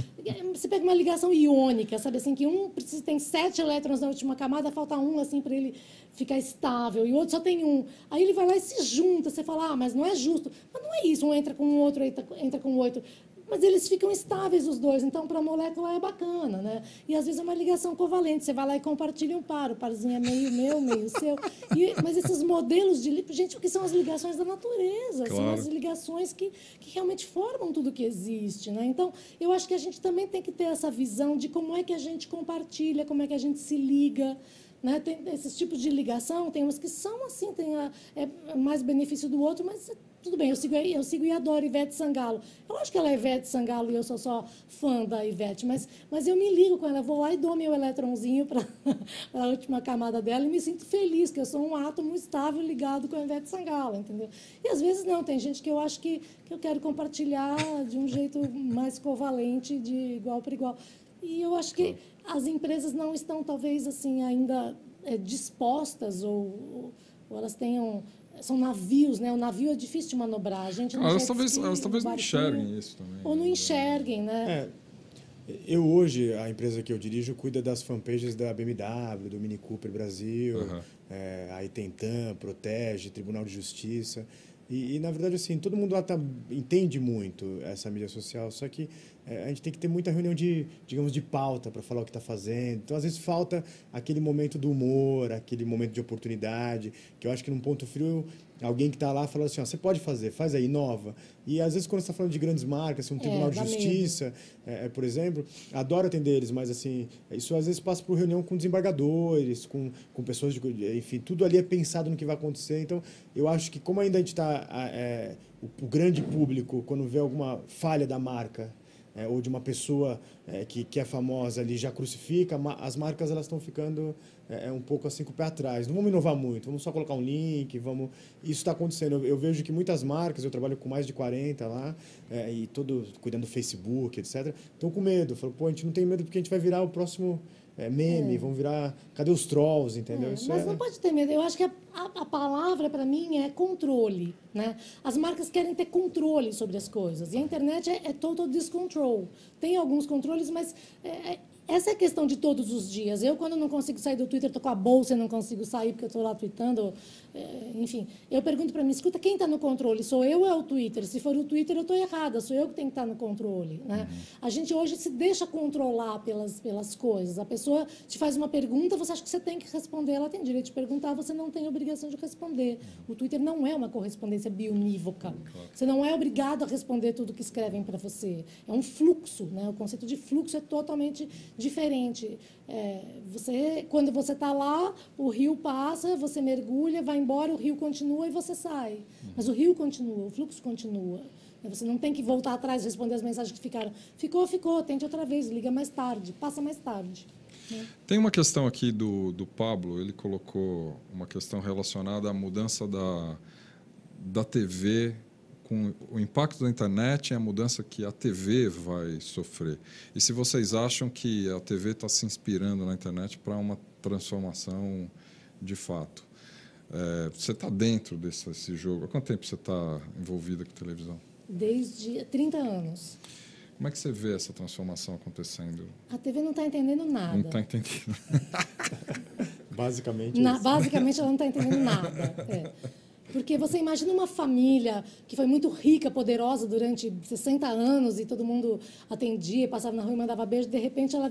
você pega uma ligação iônica, sabe assim, que um tem 7 elétrons na última camada, falta um assim para ele ficar estável, e o outro só tem um. Aí ele vai lá e se junta, você fala, mas não é justo. Mas não é isso, um entra com o outro, entra com o outro. Mas eles ficam estáveis os dois, então para a molécula é bacana, né? E às vezes é uma ligação covalente, você vai lá e compartilha um par, o parzinho é meio meu, meio seu. Mas esses modelos de... Gente, o que são as ligações da natureza? Claro. São as ligações que realmente formam tudo que existe, né? Então, eu acho que a gente também tem que ter essa visão de como é que a gente compartilha, como é que a gente se liga. Né? Tem esses tipos de ligação, tem uns que são assim, é mais benefício do outro, mas tudo bem, eu sigo e adoro Ivete Sangalo. Eu acho que ela é Ivete Sangalo e eu sou só fã da Ivete, mas eu me ligo com ela, vou lá e dou meu eletronzinho para a última camada dela e me sinto feliz, que eu sou um átomo estável ligado com a Ivete Sangalo, entendeu? E às vezes não, tem gente que eu acho que eu quero compartilhar de um jeito mais covalente, de igual para igual. E eu acho que as empresas não estão, talvez, assim, ainda dispostas ou elas tenham... São navios, né? O navio é difícil de manobrar. A gente não elas talvez não enxerguem isso também. Ou não enxerguem, né? Eu hoje, a empresa que eu dirijo, cuida das fanpages da BMW, do Mini Cooper Brasil, a Itemtam, Protege, Tribunal de Justiça. E, na verdade, assim, todo mundo lá entende muito essa mídia social, só que a gente tem que ter muita reunião digamos, de pauta para falar o que está fazendo. Então, às vezes, falta aquele momento do humor, aquele momento de oportunidade, que eu acho que num ponto frio, alguém que está lá fala assim, você pode fazer, faz aí, inova. E, às vezes, quando você está falando de grandes marcas, assim, um Tribunal de Justiça, por exemplo, adoro atender eles, mas, assim, isso às vezes passa por reunião com desembargadores, com pessoas, enfim, tudo ali é pensado no que vai acontecer. Então, eu acho que como ainda a gente está... o grande público, quando vê alguma falha da marca, ou de uma pessoa que é famosa ali, já crucifica, as marcas elas estão ficando um pouco assim com o pé atrás. Não vamos inovar muito, vamos só colocar um link, Isso está acontecendo. Eu vejo que muitas marcas, eu trabalho com mais de 40 lá, e cuidando do Facebook, etc., estão com medo. Falam, a gente não tem medo porque a gente vai virar o próximo... meme, vão virar... Cadê os trolls, entendeu? Mas não pode ter medo. Eu acho que a palavra, para mim, é controle. Né? As marcas querem ter controle sobre as coisas. E a internet é total discontrol. Tem alguns controles, mas... essa é a questão de todos os dias. Eu, quando não consigo sair do Twitter, estou com a bolsa e não consigo sair porque eu estou lá tweetando. Enfim, eu pergunto para mim, escuta, quem está no controle? Sou eu ou é o Twitter? Se for o Twitter, eu estou errada. Sou eu que tenho que estar no controle. Né? A gente hoje se deixa controlar pelas coisas. A pessoa te faz uma pergunta, você acha que você tem que responder. Ela tem direito de perguntar, você não tem obrigação de responder. O Twitter não é uma correspondência bionívoca. Você não é obrigado a responder tudo que escrevem para você. É um fluxo. Né? O conceito de fluxo é totalmente diferente. Quando você está lá, o rio passa, você mergulha, vai embora, o rio continua e você sai. Mas o rio continua, o fluxo continua. Você não tem que voltar atrás e responder as mensagens que ficaram. Ficou, tente outra vez, liga mais tarde, passa mais tarde. Tem uma questão aqui do Pablo, ele colocou uma questão relacionada à mudança da TV com o impacto da internet e a mudança que a TV vai sofrer. E se vocês acham que a TV está se inspirando na internet para uma transformação de fato. Você está dentro desse jogo. Há quanto tempo você está envolvida com televisão? Desde 30 anos. Como é que você vê essa transformação acontecendo? A TV não está entendendo nada. Não está entendendo. Basicamente basicamente, ela não está entendendo nada. Porque você imagina uma família que foi muito rica, poderosa durante 60 anos e todo mundo atendia, passava na rua e mandava beijo, de repente ela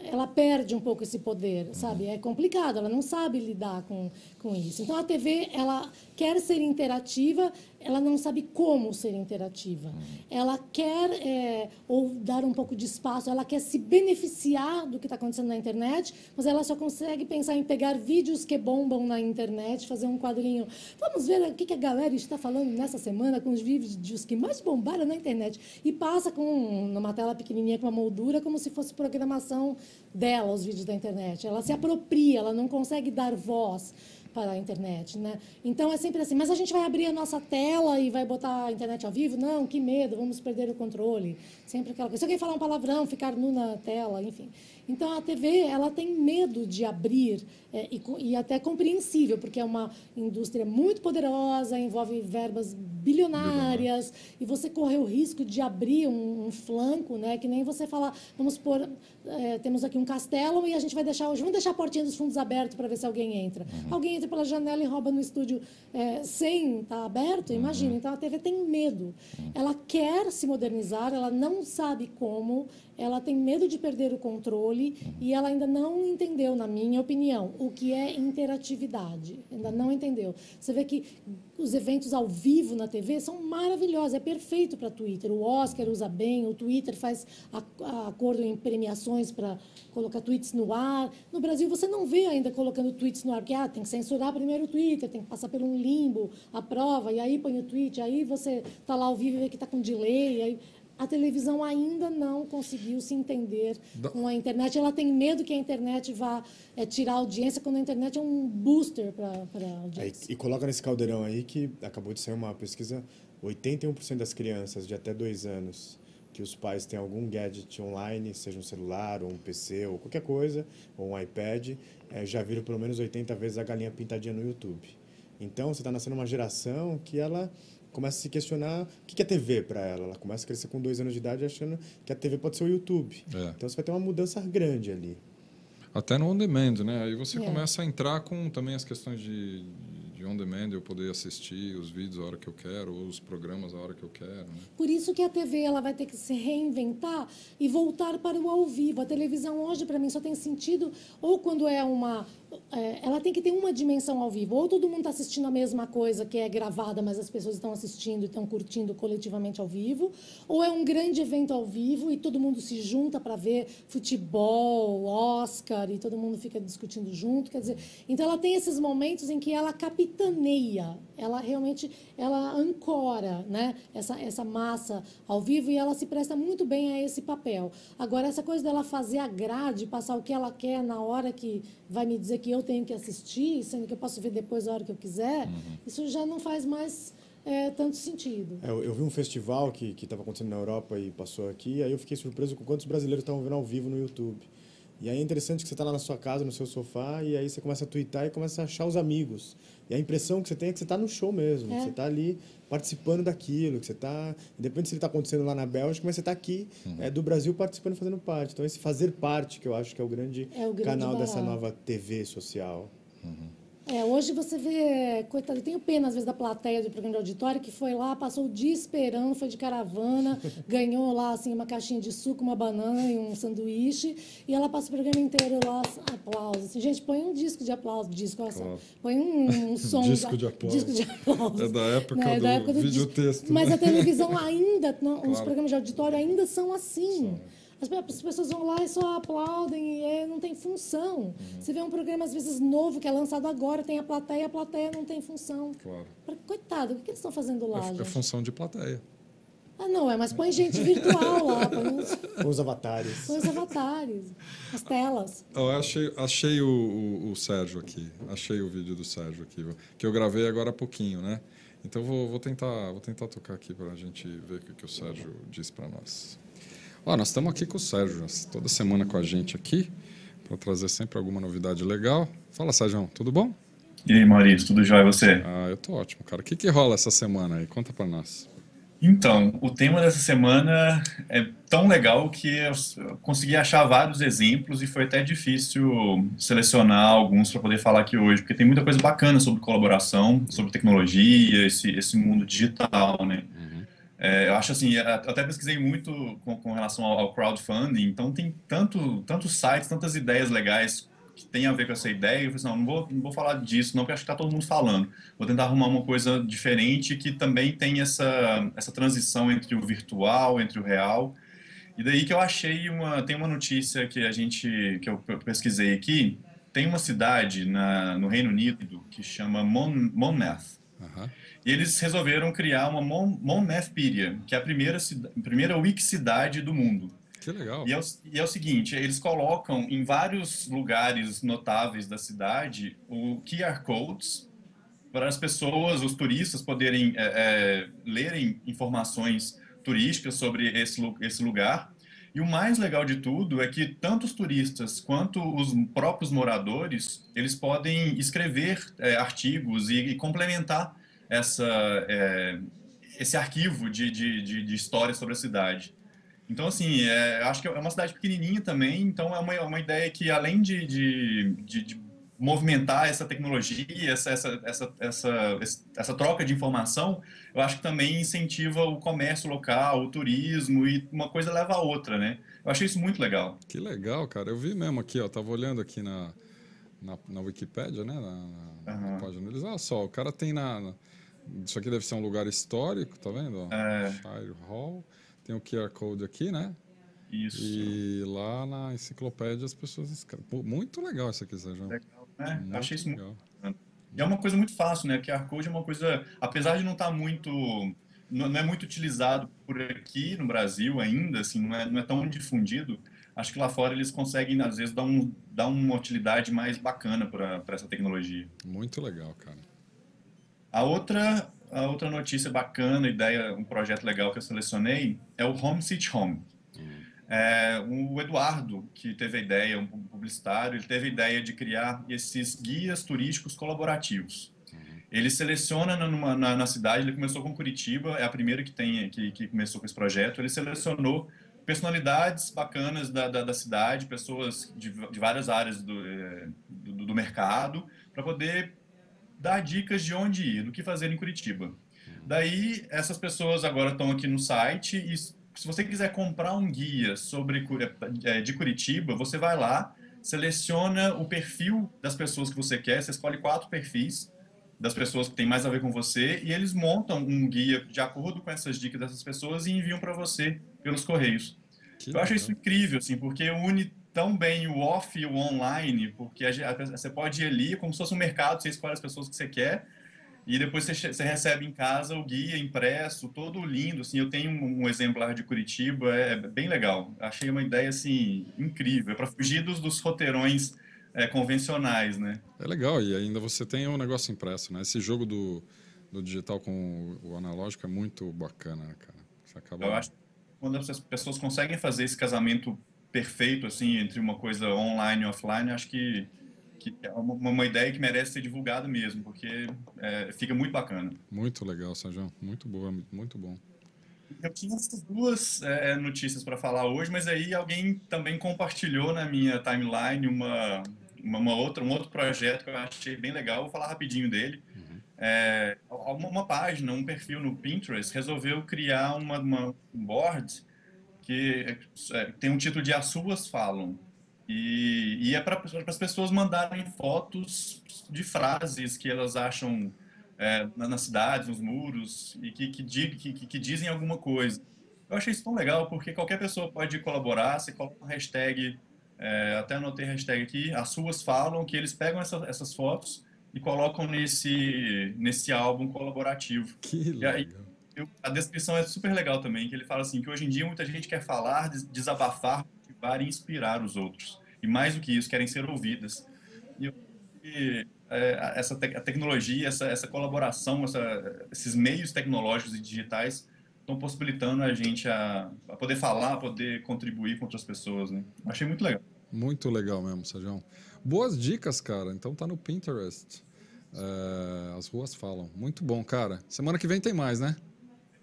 ela perde um pouco esse poder, sabe? É complicado, ela não sabe lidar com isso. Então a TV, ela quer ser interativa, ela não sabe como ser interativa. Ela quer ou dar um pouco de espaço, ela quer se beneficiar do que está acontecendo na internet, mas ela só consegue pensar em pegar vídeos que bombam na internet, fazer um quadrinho. Vamos ver o que a galera está falando nessa semana com os vídeos que mais bombaram na internet. E passa numa tela pequenininha com uma moldura, como se fosse programação dela, os vídeos da internet. Ela se apropria, ela não consegue dar voz. para a internet, né? Então é sempre assim, mas a gente vai abrir a nossa tela e vai botar a internet ao vivo? Não, que medo, vamos perder o controle. Sempre aquela coisa. Se alguém falar um palavrão, ficar nu na tela, enfim. Então a TV, ela tem medo de abrir, e até compreensível, porque é uma indústria muito poderosa, envolve verbas bilionárias, e você corre o risco de abrir um flanco, né? Que nem você falar, vamos pôr, temos aqui um castelo e a gente vai deixar hoje, vamos deixar a portinha dos fundos aberta para ver se alguém entra. Alguém entra pela janela e rouba no estúdio sem estar aberto, imagina. Então a TV tem medo. Ela quer se modernizar, ela não sabe como, ela tem medo de perder o controle e ela ainda não entendeu, na minha opinião, o que é interatividade. Ainda não entendeu. Você vê que os eventos ao vivo na TV são maravilhosos, é perfeito para Twitter. O Oscar usa bem, o Twitter faz acordo em premiações para colocar tweets no ar. No Brasil, você não vê ainda colocando tweets no ar, porque tem que censurar primeiro o Twitter, tem que passar por um limbo, a prova, e aí põe o tweet, aí você está lá ao vivo e vê que está com delay, aí a televisão ainda não conseguiu se entender com a internet. Ela tem medo que a internet vá tirar a audiência, quando a internet é um booster para a audiência. E coloca nesse caldeirão aí que acabou de sair uma pesquisa, 81% das crianças de até 2 anos que os pais têm algum gadget online, seja um celular, ou um PC, ou qualquer coisa, ou um iPad, já viram pelo menos 80 vezes a galinha pintadinha no YouTube. Então, você está nascendo uma geração que ela começa a se questionar o que é TV para ela. Ela começa a crescer com 2 anos de idade achando que a TV pode ser o YouTube. Então, você vai ter uma mudança grande ali. Até no on-demand, né? Aí você começa a entrar com também as questões de on-demand, eu poder assistir os vídeos a hora que eu quero, ou os programas a hora que eu quero. Né? Por isso que a TV ela vai ter que se reinventar e voltar para o ao vivo. A televisão hoje, para mim, só tem sentido ou quando ela tem que ter uma dimensão ao vivo. Ou todo mundo está assistindo a mesma coisa que é gravada, mas as pessoas estão assistindo e estão curtindo coletivamente ao vivo. Ou é um grande evento ao vivo e todo mundo se junta para ver futebol, Oscar, e todo mundo fica discutindo junto. Quer dizer, então ela tem esses momentos em que ela capitaneia, ela realmente ancora, né, essa massa ao vivo, e ela se presta muito bem a esse papel. Agora, essa coisa dela fazer a grade, passar o que ela quer na hora que vai me dizer que eu tenho que assistir, sendo que eu posso ver depois a hora que eu quiser, isso já não faz mais tanto sentido. Eu vi um festival que estava acontecendo na Europa e passou aqui, aí eu fiquei surpreso com quantos brasileiros estavam vendo ao vivo no YouTube. E aí é interessante que você está lá na sua casa, no seu sofá, e aí você começa a twittar e começa a achar os amigos. E a impressão que você tem é que você está no show mesmo, que você está ali participando daquilo, que você está... Independente se ele está acontecendo lá na Bélgica, mas você está aqui do Brasil participando, fazendo parte. Então, esse fazer parte, que eu acho que é o grande canal dessa nova TV social. Hoje você vê, coitado, eu tenho pena às vezes da plateia do programa de auditório que foi lá, passou o dia esperando, foi de caravana, ganhou lá assim uma caixinha de suco, uma banana e um sanduíche, e ela passa o programa inteiro lá, aplausos. Assim, gente, põe um disco de aplauso, põe um som disco de aplauso. É da época do videotexto. Mas a televisão ainda, os programas de auditório ainda são assim. As pessoas vão lá e só aplaudem e não tem função. Você vê um programa, às vezes, novo, que é lançado agora, tem a plateia não tem função. Claro. Coitado, o que eles estão fazendo lá, gente? É função de plateia. Mas põe gente virtual lá. Com os avatares. Com os avatares, as telas. Eu achei o Sérgio aqui. Achei o vídeo do Sérgio aqui, que eu gravei agora há pouquinho, né? Então, vou tentar tocar aqui para a gente ver o que o Sérgio disse para nós. Nós estamos aqui com o Sérgio, toda semana com a gente aqui, para trazer sempre alguma novidade legal. Fala, Sérgio, tudo bom? E aí, Maurício, tudo jóia e você? Eu tô ótimo, cara. O que rola essa semana aí? Conta para nós. Então, o tema dessa semana é tão legal que eu consegui achar vários exemplos e foi até difícil selecionar alguns para poder falar aqui hoje, porque tem muita coisa bacana sobre colaboração, sobre tecnologia, esse mundo digital, né? Eu acho assim, eu até pesquisei muito com relação ao crowdfunding, então tem tantos sites, tantas ideias legais que tem a ver com essa ideia. Eu falei assim, não vou falar disso, não, porque acho que está todo mundo falando. Vou tentar arrumar uma coisa diferente que também tem essa transição entre o virtual, entre o real. E daí que eu achei tem uma notícia que eu pesquisei aqui. Tem uma cidade no Reino Unido que chama Monmouth. E eles resolveram criar uma Monmouthpedia, que é a primeira Wikicidade do mundo. Que legal. E é o seguinte, eles colocam em vários lugares notáveis da cidade o QR Codes para as pessoas, os turistas, poderem lerem informações turísticas sobre esse lugar. E o mais legal de tudo é que tanto os turistas quanto os próprios moradores, eles podem escrever artigos e complementar esse arquivo de histórias sobre a cidade. Então, assim, acho que é uma cidade pequenininha também, então é uma ideia que, além de movimentar essa tecnologia, essa troca de informação, eu acho que também incentiva o comércio local, o turismo, e uma coisa leva a outra, né? Eu achei isso muito legal. Que legal, cara. Eu vi mesmo aqui, ó, tava olhando aqui na Wikipédia, né, na página deles. Olha só, o cara tem isso aqui deve ser um lugar histórico, tá vendo? Shire Hall. Tem o QR Code aqui, né? Isso. E lá na enciclopédia as pessoas escrevem. Pô, muito legal isso aqui, Sérgio. Legal, né? Eu achei isso legal. muito bacana. E é uma coisa muito fácil, né? O QR Code é uma coisa, apesar de não estar não é muito utilizado por aqui no Brasil ainda, assim, não é tão difundido. Acho que lá fora eles conseguem, às vezes, dar uma utilidade mais bacana para essa tecnologia. Muito legal, cara. A outra notícia bacana, ideia, um projeto legal que eu selecionei é o Home Sweet Home. O Eduardo, que teve a ideia, um publicitário, ele teve a ideia de criar esses guias turísticos colaborativos. Ele seleciona na cidade, ele começou com Curitiba, é a primeira que começou com esse projeto, ele selecionou personalidades bacanas da cidade, pessoas de várias áreas do mercado, para poder dar dicas de onde ir, do que fazer em Curitiba. Daí, essas pessoas agora estão aqui no site e se você quiser comprar um guia de Curitiba, você vai lá, seleciona o perfil das pessoas que você quer, você escolhe 4 perfis das pessoas que têm mais a ver com você e eles montam um guia de acordo com essas dicas dessas pessoas e enviam para você pelos correios. Eu acho isso incrível, assim, porque une tão bem o off e o online, porque você pode ir ali como se fosse um mercado, você escolhe as pessoas que você quer e depois você recebe em casa o guia impresso, todo lindo, assim, eu tenho um exemplar de Curitiba, é bem legal. Achei uma ideia, assim, incrível, para fugir dos roteirões convencionais, né? É legal, e ainda você tem um negócio impresso, né? Esse jogo do digital com o analógico é muito bacana, né, cara? Você acaba... Eu acho que quando as pessoas conseguem fazer esse casamento perfeito, assim, entre uma coisa online e offline, acho que é uma ideia que merece ser divulgada mesmo, porque fica muito bacana. Muito legal, Sérgio. Muito boa, muito bom. Eu tinha essas duas notícias para falar hoje, mas aí alguém também compartilhou na minha timeline um outro projeto que eu achei bem legal. Vou falar rapidinho dele. Uma página, um perfil no Pinterest resolveu criar um board que tem um título de As Suas Falam. E é para as pessoas mandarem fotos de frases que elas acham nas cidades, nos muros, e que dizem alguma coisa. Eu achei isso tão legal, porque qualquer pessoa pode colaborar, você coloca uma hashtag, até anotei a hashtag aqui, As Suas Falam, que eles pegam essas fotos e colocam nesse álbum colaborativo. Que legal. E aí, a descrição é super legal também, que ele fala assim, que hoje em dia muita gente quer falar, desabafar, motivar e inspirar os outros. E mais do que isso, querem ser ouvidas. E a tecnologia, essa colaboração, esses meios tecnológicos e digitais estão possibilitando a gente a poder falar, a poder contribuir com outras pessoas, né? Achei muito legal. Muito legal mesmo, Sérgio. Boas dicas, cara. Então tá no Pinterest. As Ruas Falam. Muito bom, cara. Semana que vem tem mais, né?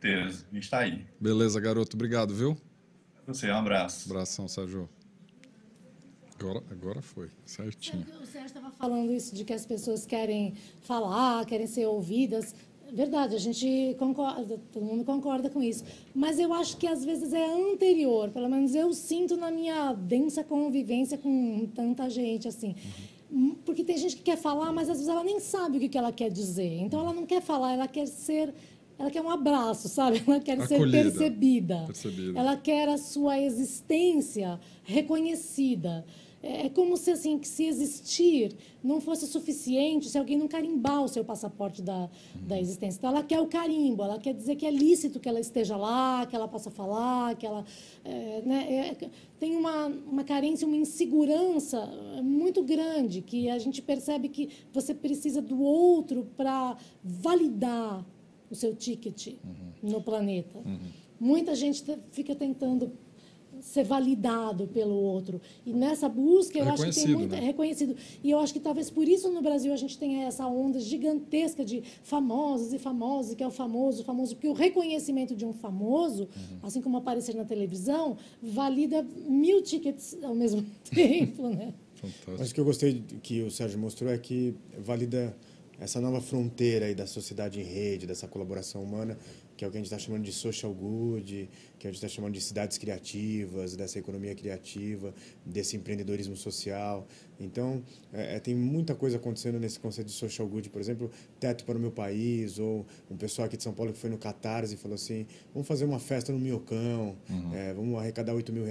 Certeza. A gente tá aí. Beleza, garoto. Obrigado, viu? Você, um abraço. Abração, Sérgio. Agora foi, certinho. O Sérgio estava falando isso de que as pessoas querem falar, querem ser ouvidas. Verdade, a gente concorda, todo mundo concorda com isso. Mas eu acho que às vezes é anterior, pelo menos eu sinto na minha densa convivência com tanta gente assim. Porque tem gente que quer falar, mas às vezes ela nem sabe o que ela quer dizer. Então ela não quer falar, ela quer um abraço, sabe? Ela quer ser percebida. Ela quer a sua existência reconhecida. É como se, assim, que se existir não fosse suficiente se alguém não carimbar o seu passaporte da existência. Então, ela quer o carimbo, ela quer dizer que é lícito que ela esteja lá, que ela possa falar, que ela... tem uma carência, uma insegurança muito grande, que a gente percebe que você precisa do outro para validar o seu ticket no planeta. Muita gente fica tentando ser validado pelo outro. E nessa busca, eu acho que tem muito... né? É reconhecido. E eu acho que talvez por isso no Brasil a gente tenha essa onda gigantesca de famosos e famosos, que é o famoso, porque o reconhecimento de um famoso, assim como aparecer na televisão, valida 1000 tickets ao mesmo tempo, né? Fantástico. Mas o que eu gostei que o Sérgio mostrou é que valida essa nova fronteira aí da sociedade em rede, dessa colaboração humana, que é o que a gente está chamando de social good, que a gente está chamando de cidades criativas, dessa economia criativa, desse empreendedorismo social. Então, tem muita coisa acontecendo nesse conceito de social good, por exemplo, Teto para o Meu País, ou um pessoal aqui de São Paulo que foi no Catarse e falou assim, vamos fazer uma festa no Minhocão, vamos arrecadar R$8 mil,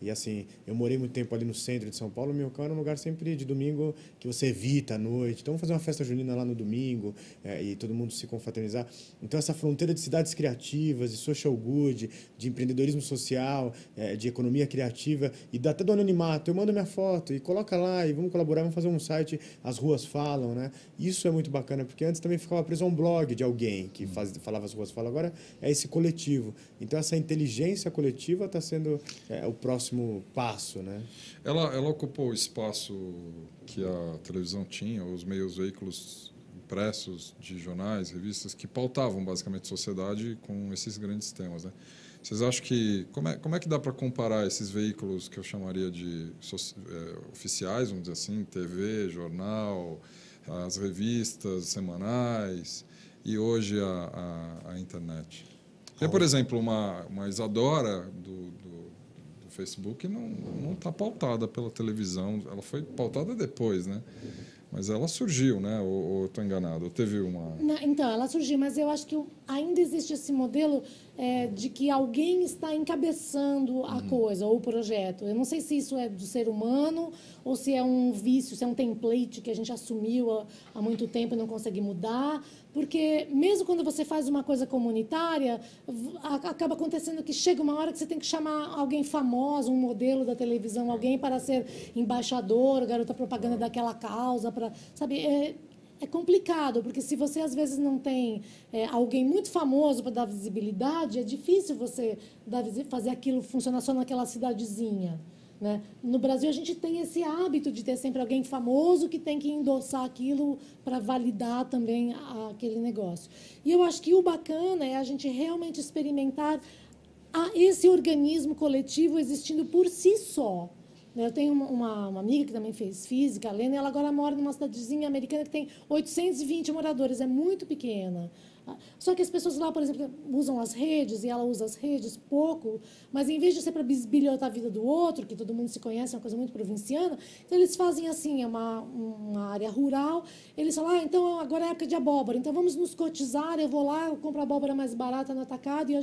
e assim, eu morei muito tempo ali no centro de São Paulo, o Minhocão era um lugar sempre de domingo que você evita à noite, então vamos fazer uma festa junina lá no domingo, e todo mundo se confraternizar. Então, essa fronteira de cidades criativas, de social good, de empreendedorismo social, de economia criativa, e até do anonimato, eu mando minha foto e coloca lá, e vamos colaborar, vamos fazer um site, As Ruas Falam, né? Isso é muito bacana, porque antes também ficava preso a um blog de alguém que falava As Ruas Falam, agora é esse coletivo. Então, essa inteligência coletiva está sendo o próximo passo, né? Ela ocupou o espaço que a televisão tinha, os veículos impressos de jornais, revistas, que pautavam basicamente a sociedade com esses grandes temas, né? Vocês acham que... Como é que dá para comparar esses veículos que eu chamaria de oficiais, vamos dizer assim, TV, jornal, as revistas semanais e hoje a internet? Tem, por exemplo, uma Isadora do Facebook não está pautada pela televisão, ela foi pautada depois, né? Mas ela surgiu, né? Ou estou enganado? Ou teve uma... Não, então, ela surgiu, mas eu acho que ainda existe esse modelo de que alguém está encabeçando a coisa, ou o projeto. Eu não sei se isso é do ser humano ou se é um vício, se é um template que a gente assumiu há muito tempo e não consegue mudar. Porque mesmo quando você faz uma coisa comunitária, acaba acontecendo que chega uma hora que você tem que chamar alguém famoso, um modelo da televisão, alguém para ser embaixador, garota propaganda daquela causa, sabe? É complicado, porque se você às vezes não tem alguém muito famoso para dar visibilidade, é difícil você fazer aquilo funcionar só naquela cidadezinha. Né? No Brasil, a gente tem esse hábito de ter sempre alguém famoso que tem que endossar aquilo para validar também aquele negócio. E eu acho que o bacana é a gente realmente experimentar esse organismo coletivo existindo por si só. Eu tenho uma amiga que também fez física, a Lena, e ela agora mora numa cidadezinha americana que tem 820 moradores, é muito pequena. Só que as pessoas lá, por exemplo, usam as redes, e ela usa as redes pouco, mas em vez de ser para bisbilhotar a vida do outro, que todo mundo se conhece, é uma coisa muito provinciana, então eles fazem assim, uma área rural, eles falam, então agora é época de abóbora, então vamos nos cotizar, eu vou lá, eu compro a abóbora mais barata no atacado, e a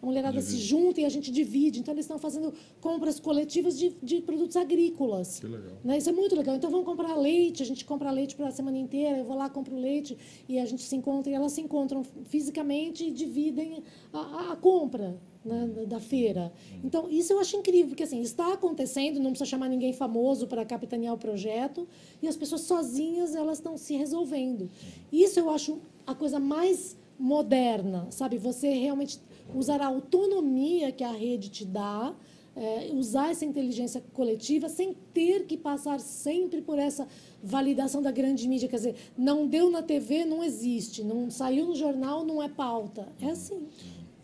mulherada se junta e a gente divide. Então, eles estão fazendo compras coletivas de produtos agrícolas. Que legal. Né? Isso é muito legal. Então, vamos comprar leite, a gente compra leite para a semana inteira, eu vou lá, compro leite, e a gente se encontra, e elas se encontram fisicamente e dividem a compra, né, da feira. Então, isso eu acho incrível, porque assim, está acontecendo, não precisa chamar ninguém famoso para capitanear o projeto, e as pessoas sozinhas, elas estão se resolvendo. Isso eu acho a coisa mais moderna, sabe? Você realmente usar a autonomia que a rede te dá, usar essa inteligência coletiva sem ter que passar sempre por essa validação da grande mídia. Quer dizer, não deu na TV, não existe. Não saiu no jornal, não é pauta. É assim.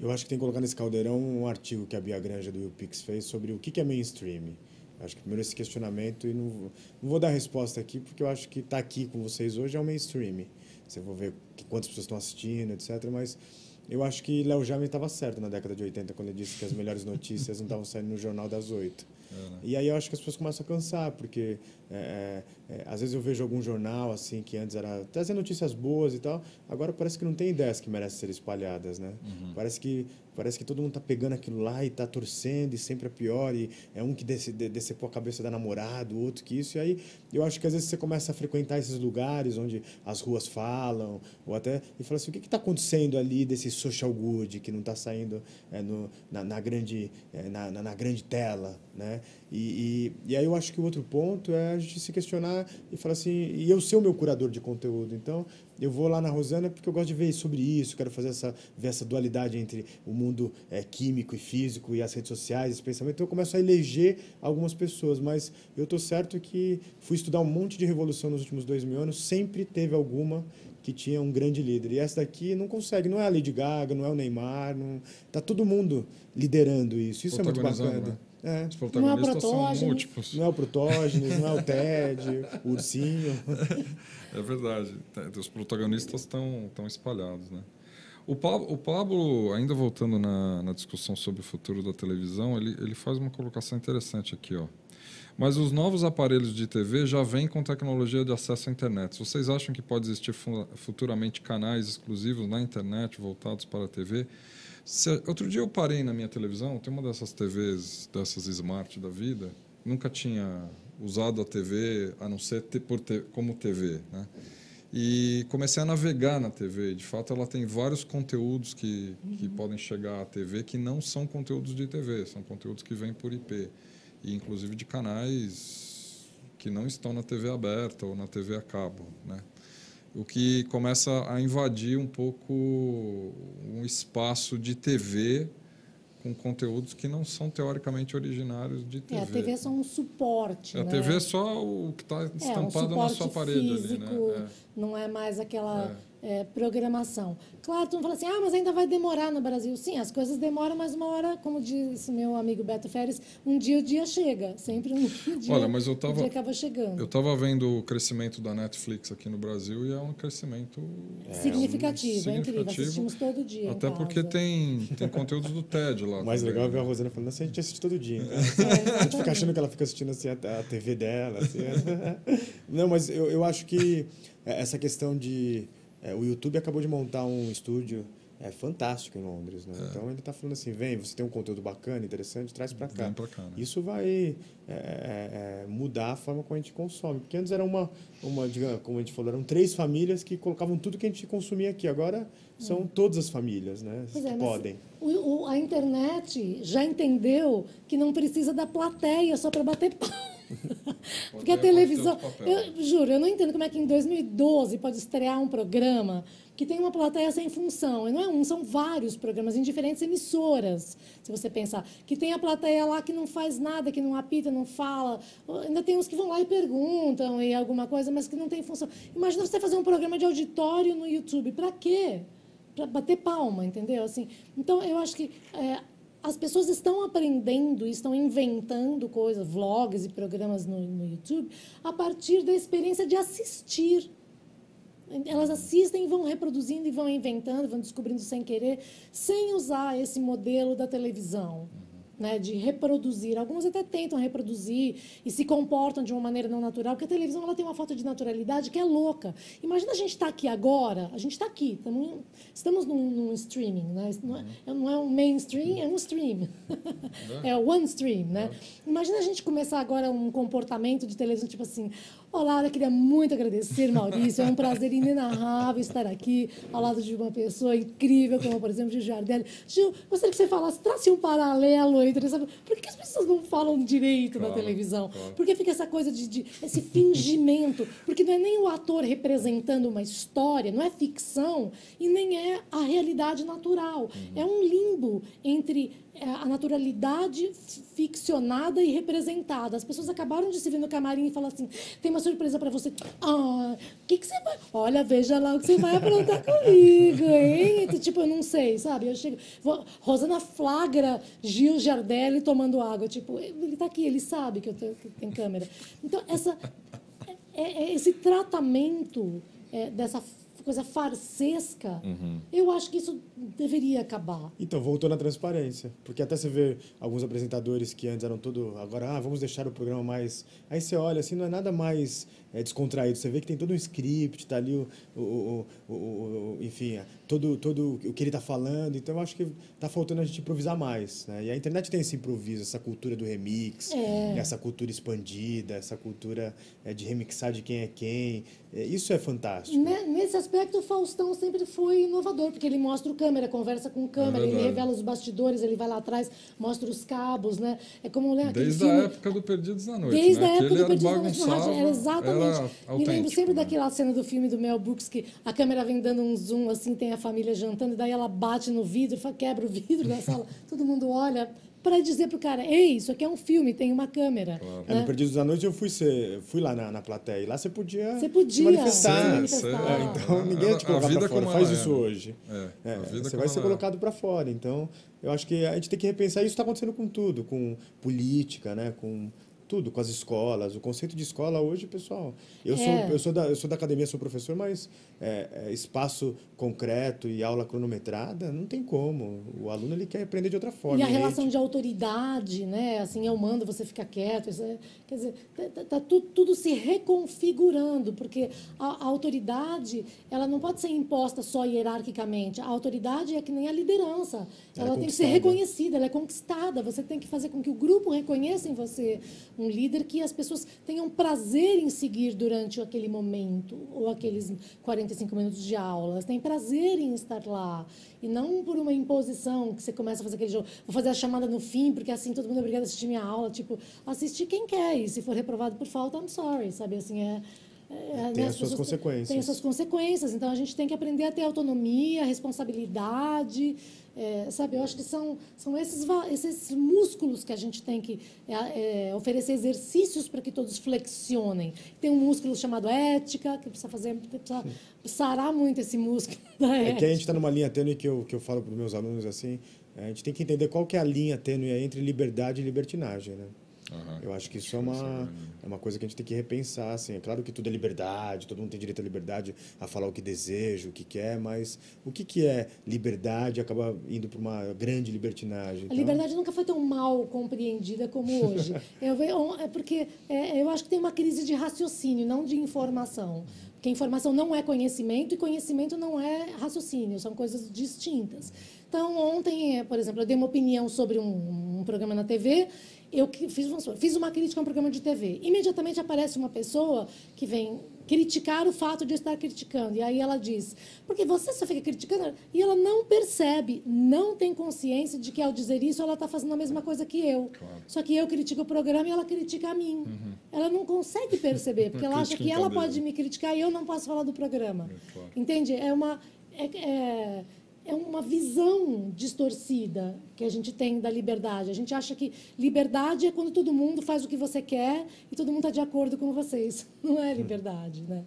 Eu acho que tem que colocar nesse caldeirão um artigo que a Bia Granja do YouPix fez sobre o que é mainstream. Acho que primeiro esse questionamento, e não vou dar resposta aqui, porque eu acho que estar aqui com vocês hoje é o mainstream. Você vai ver quantas pessoas estão assistindo, etc. Mas eu acho que Léo Jaime estava certo na década de 80, quando ele disse que as melhores notícias não estavam saindo no Jornal das 8. E aí eu acho que as pessoas começam a cansar, porque Às vezes eu vejo algum jornal assim que antes era trazendo notícias boas e tal, agora parece que não tem ideias que merecem ser espalhadas, né? Parece que todo mundo está pegando aquilo lá e está torcendo e sempre é pior, e é um que decepou a cabeça da namorada, o outro que isso, e aí eu acho que às vezes você começa a frequentar esses lugares onde as ruas falam, ou até, e fala assim, o que está acontecendo ali desse social good que não está saindo na grande tela, né? E aí eu acho que o outro ponto é a gente se questionar e falar assim, e eu ser o meu curador de conteúdo, então eu vou lá na Rosana porque eu gosto de ver sobre isso, quero ver essa dualidade entre o mundo químico e físico e as redes sociais, esse pensamento, então eu começo a eleger algumas pessoas, mas eu estou certo que fui estudar um monte de revolução nos últimos 2000 anos, sempre teve alguma que tinha um grande líder. E essa daqui não consegue, não é a Lady Gaga, não é o Neymar, tá todo mundo liderando isso. Isso é muito bacana. Né? Os protagonistas são múltiplos. Não é o Protógenes, não é o Ted, o Ursinho. É verdade. Os protagonistas estão espalhados, né? O Pablo, ainda voltando na discussão sobre o futuro da televisão, ele faz uma colocação interessante aqui, ó. Mas os novos aparelhos de TV já vêm com tecnologia de acesso à internet. Vocês acham que pode existir futuramente canais exclusivos na internet voltados para a TV? Outro dia eu parei na minha televisão, tem uma dessas TVs, dessas smart da vida, nunca tinha usado a TV, a não ser como TV, né? E comecei a navegar na TV. De fato, ela tem vários conteúdos que podem chegar à TV que não são conteúdos de TV, são conteúdos que vêm por IP. E, inclusive, de canais que não estão na TV aberta ou na TV a cabo, né? O que começa a invadir um pouco um espaço de TV com conteúdos que não são teoricamente originários de TV. A TV é só um suporte, A né? TV é só o que está estampado na sua parede físico, ali, né? Não é mais aquela programação. Claro, tu não fala assim, mas ainda vai demorar no Brasil. Sim, as coisas demoram, mas uma hora, como disse meu amigo Beto Feres, um dia o dia chega. Sempre um dia, Olha, mas o dia acaba chegando. Eu estava vendo o crescimento da Netflix aqui no Brasil e é um crescimento significativo, é incrível. Assistimos todo dia. Até porque tem conteúdos do TED lá. O mais legal é ver a Rosana falando assim, a gente assiste todo dia. Então. A gente fica achando que ela fica assistindo assim, a TV dela. Assim. Não, mas eu acho que essa questão de... o YouTube acabou de montar um estúdio fantástico em Londres, né? Então ele está falando assim, vem, você tem um conteúdo bacana, interessante, traz para cá. Vem pra cá, né? Isso vai mudar a forma como a gente consome. Porque antes era digamos, como a gente falou, eram 3 famílias que colocavam tudo que a gente consumia aqui. Agora são todas as famílias, né? Que podem. A internet já entendeu que não precisa da plateia só para bater pau. Porque a televisão... Eu juro, eu não entendo como é que em 2012 pode estrear um programa que tem uma plateia sem função. E não é um, são vários programas em diferentes emissoras, se você pensar. Que tem a plateia lá que não faz nada, que não apita, não fala. Ainda tem uns que vão lá e perguntam e alguma coisa, mas que não tem função. Imagina você fazer um programa de auditório no YouTube. Para quê? Para bater palma, entendeu? Assim, então, eu acho que... as pessoas estão aprendendo, estão inventando coisas, vlogs e programas no YouTube, a partir da experiência de assistir. Elas assistem e vão reproduzindo e vão inventando, vão descobrindo sem querer, sem usar esse modelo da televisão, né, de reproduzir. Algumas até tentam reproduzir e se comportam de uma maneira não natural, porque a televisão ela tem uma falta de naturalidade que é louca. Imagina a gente estar aqui agora, a gente está aqui, estamos num streaming, né? Não é um mainstream, é um stream. É one stream, né? Imagina a gente começar agora um comportamento de televisão tipo assim, olá, eu queria muito agradecer, Maurício, é um prazer inenarrável estar aqui ao lado de uma pessoa incrível, como, por exemplo, Gil Giardelli. Gil, gostaria que você falasse, trace um paralelo entre... Por que as pessoas não falam direito na televisão? Claro. Por que fica essa coisa de esse fingimento? Porque não é nem o ator representando uma história, não é ficção e nem é a realidade natural. É um limbo entre a naturalidade ficcionada e representada. As pessoas acabaram de se ver no camarim e falar assim, tem uma surpresa para você. O que você vai... Olha, veja lá o que você vai aprontar comigo, hein? Tipo, eu não sei, sabe? Eu chego... Rosana flagra Gil Giardelli tomando água. Tipo, ele está aqui, ele sabe que tem câmera. Então, esse tratamento dessa coisa farsesca, eu acho que isso deveria acabar. Então, voltou na transparência. Porque até você vê alguns apresentadores que antes eram todo... Agora, vamos deixar o programa mais... Aí você olha, assim, não é nada mais descontraído. Você vê que tem todo um script, tá ali enfim, todo o que ele está falando. Então, eu acho que está faltando a gente improvisar mais, né? E a internet tem esse improviso, essa cultura do remix, essa cultura expandida, essa cultura de remixar de quem é quem. Isso é fantástico. Nesse aspecto, o Faustão sempre foi inovador, porque ele mostra o câmera, conversa com câmera, ele revela os bastidores, ele vai lá atrás, mostra os cabos, né? É como desde a época do Perdidos na Noite, desde né? a época do Perdidos na Noite no rádio, era exatamente. Me lembro sempre daquela cena do filme do Mel Brooks, que a câmera vem dando um zoom, assim, tem a família jantando, e daí ela bate no vidro, quebra o vidro da sala, todo mundo olha para dizer pro cara, ei, isso aqui é um filme, tem uma câmera. Claro. Né? No Perdidos da Noite eu fui lá na plateia, e lá você podia se manifestar. Então ninguém ia te colocar para fora, faz isso hoje. Você vai ser colocado para fora. Então, eu acho que a gente tem que repensar, isso está acontecendo com tudo, com política, né? Com tudo, com as escolas. O conceito de escola hoje, pessoal, eu sou da academia, sou professor, mas espaço concreto e aula cronometrada, não tem como. O aluno ele quer aprender de outra forma. E a relação de autoridade, né? Assim, eu mando, você fica quieto. Quer dizer, tá tudo se reconfigurando, porque a autoridade, ela não pode ser imposta só hierarquicamente. A autoridade é que nem a liderança. Ela tem que ser reconhecida, ela é conquistada. Você tem que fazer com que o grupo reconheça em você um líder que as pessoas tenham prazer em seguir durante aquele momento, ou aqueles 45 minutos de aula. Elas têm prazer em estar lá. E não por uma imposição que você começa a fazer aquele jogo. Vou fazer a chamada no fim, porque assim todo mundo é obrigado a assistir minha aula. Tipo, assistir quem quer. E se for reprovado por falta, I'm sorry. Sabe, assim, tem as suas consequências. Tem as suas consequências. Então, a gente tem que aprender a ter autonomia, responsabilidade. Sabe, eu acho que são esses músculos que a gente tem que oferecer exercícios para que todos flexionem. Tem um músculo chamado ética, que precisa sarar muito esse músculo da ética. Que a gente está numa linha tênue que eu falo para os meus alunos assim, a gente tem que entender qual que é a linha tênue entre liberdade e libertinagem, né? Eu acho que isso é uma coisa que a gente tem que repensar. Assim. É claro que tudo é liberdade, todo mundo tem direito à liberdade, a falar o que deseja, o que quer, mas o que é liberdade acaba indo para uma grande libertinagem. A liberdade nunca foi tão mal compreendida como hoje. Porque eu acho que tem uma crise de raciocínio, não de informação. Porque informação não é conhecimento e conhecimento não é raciocínio, são coisas distintas. Então, ontem, por exemplo, eu dei uma opinião sobre um programa na TV. Eu fiz uma crítica a um programa de TV. Imediatamente aparece uma pessoa que vem criticar o fato de eu estar criticando. E aí ela diz, porque você só fica criticando, e ela não percebe, não tem consciência de que ao dizer isso ela está fazendo a mesma coisa que eu. Claro. Só que eu critico o programa e ela critica a mim. Ela não consegue perceber, porque ela acha que ela pode me criticar e eu não posso falar do programa. Claro. Entende? É uma visão distorcida que a gente tem da liberdade. A gente acha que liberdade é quando todo mundo faz o que você quer e todo mundo está de acordo com vocês. Não é liberdade, né?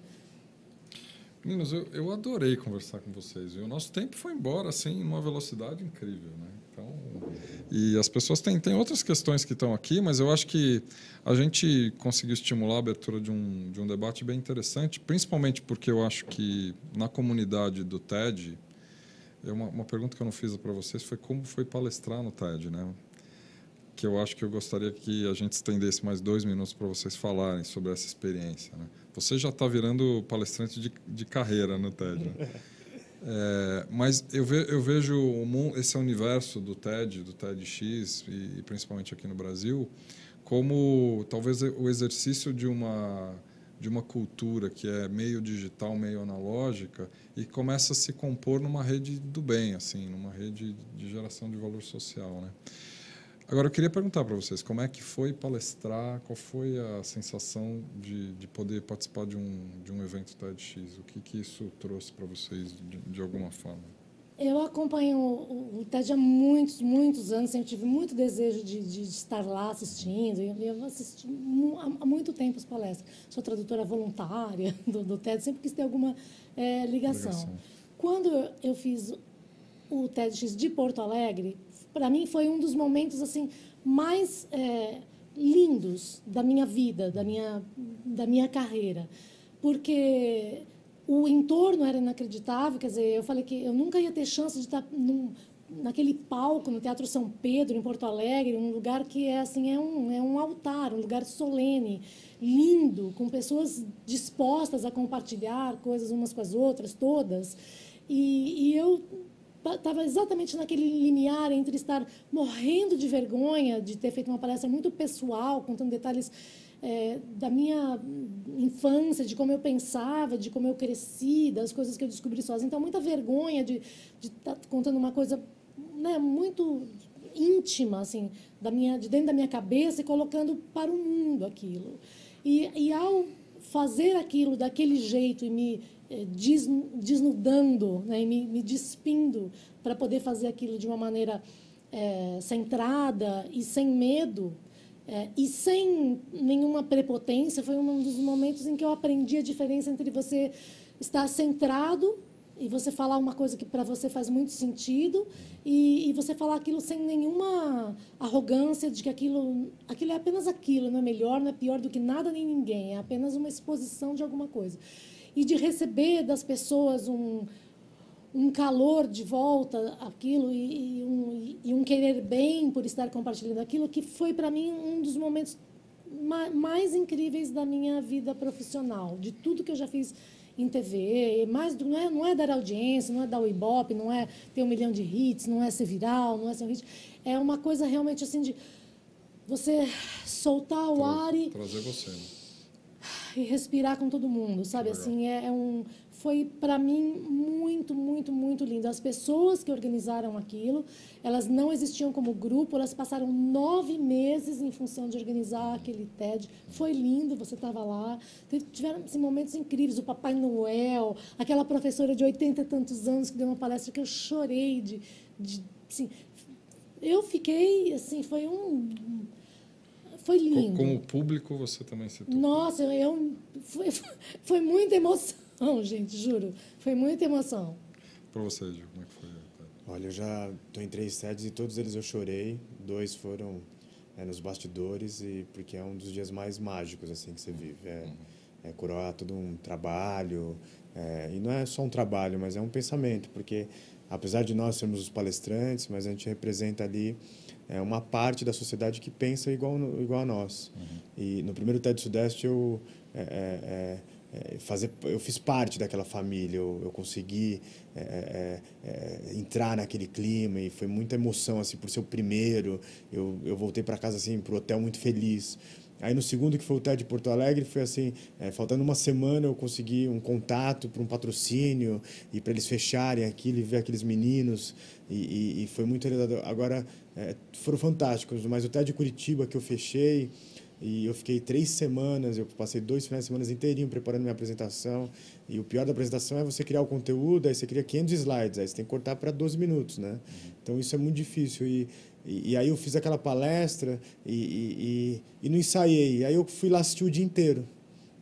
Meninos, eu adorei conversar com vocês. E o nosso tempo foi embora assim, numa velocidade incrível, né? Então, e as pessoas têm outras questões que estão aqui, mas eu acho que a gente conseguiu estimular a abertura de um debate bem interessante, principalmente porque eu acho que na comunidade do TED, uma pergunta que eu não fiz para vocês foi como foi palestrar no TED, né? Que eu acho que eu gostaria que a gente estendesse mais 2 minutos para vocês falarem sobre essa experiência, né? Você já está virando palestrante de carreira no TED, né? Mas eu vejo esse universo do TEDx e principalmente aqui no Brasil como talvez o exercício de uma cultura que é meio digital, meio analógica e começa a se compor numa rede do bem, assim, numa rede de geração de valor social, né? Agora, eu queria perguntar para vocês, como é que foi palestrar, qual foi a sensação de poder participar de um evento TEDx? O que isso trouxe para vocês de alguma forma? Eu acompanho o TED há muitos, muitos anos, sempre tive muito desejo de estar lá assistindo. Eu assisti há muito tempo as palestras. Sou tradutora voluntária do TED, sempre quis ter alguma ligação. Quando eu fiz o TEDx de Porto Alegre, para mim foi um dos momentos assim mais lindos da minha vida, da minha carreira, porque o entorno era inacreditável, quer dizer, eu falei que eu nunca ia ter chance de estar naquele palco no Teatro São Pedro, em Porto Alegre, um lugar que é assim, é um altar, um lugar solene, lindo, com pessoas dispostas a compartilhar coisas umas com as outras, todas. E eu estava exatamente naquele limiar entre estar morrendo de vergonha de ter feito uma palestra muito pessoal, contando detalhes da minha infância, de como eu pensava, de como eu cresci, das coisas que eu descobri sozinha. Então, muita vergonha de estar contando uma coisa, né, muito íntima, assim, de dentro da minha cabeça e colocando para o mundo aquilo. E ao fazer aquilo daquele jeito e me desnudando, né, e me despindo para poder fazer aquilo de uma maneira centrada e sem medo, e sem nenhuma prepotência, foi um dos momentos em que eu aprendi a diferença entre você estar centrado e você falar uma coisa que para você faz muito sentido e você falar aquilo sem nenhuma arrogância de que aquilo é apenas aquilo, não é melhor, não é pior do que nada nem ninguém, é apenas uma exposição de alguma coisa. E de receber das pessoas um calor de volta aquilo e um querer bem por estar compartilhando aquilo, que foi, para mim, um dos momentos mais incríveis da minha vida profissional, de tudo que eu já fiz em TV. Não é dar audiência, não é dar o Ibope, não é ter 1 milhão de hits, não é ser viral, não é ser um hit. É uma coisa realmente assim de você soltar o ar e... Trazer você, né? E respirar com todo mundo, sabe? Assim, foi, para mim, muito, muito, muito lindo. As pessoas que organizaram aquilo, elas não existiam como grupo, elas passaram 9 meses em função de organizar aquele TED. Foi lindo, você estava lá. Tiveram assim, momentos incríveis. O Papai Noel, aquela professora de 80 e tantos anos que deu uma palestra que eu chorei assim, eu fiquei, assim, foi lindo. Como público, você também se tocou. Nossa, foi muita emoção, gente, juro. Foi muita emoção. Para você, Gil, como é que foi? Olha, eu já estou em 3 TEDs e todos eles eu chorei. 2 foram nos bastidores, porque é um dos dias mais mágicos assim que você vive. É coroar todo um trabalho. E não é só um trabalho, mas é um pensamento, porque apesar de nós sermos os palestrantes, mas a gente representa ali uma parte da sociedade que pensa igual a nós. E no primeiro TED Sudeste eu fiz parte daquela família, eu consegui entrar naquele clima e foi muita emoção assim por ser o primeiro. Eu voltei para casa assim pro hotel muito feliz. Aí no segundo, que foi o TED Porto Alegre, foi assim, faltando uma semana eu consegui um contato para um patrocínio e para eles fecharem aquilo e ver aqueles meninos e foi muito realizador. Agora, foram fantásticos, mas o TED Curitiba que eu fechei e eu fiquei 3 semanas, eu passei 2 finais de semana inteirinho preparando minha apresentação e o pior da apresentação é você criar o conteúdo, aí você cria 500 slides, aí você tem que cortar para 12 minutos, né? Então isso é muito difícil e aí eu fiz aquela palestra e não ensaiei. Aí eu fui lá assistir o dia inteiro,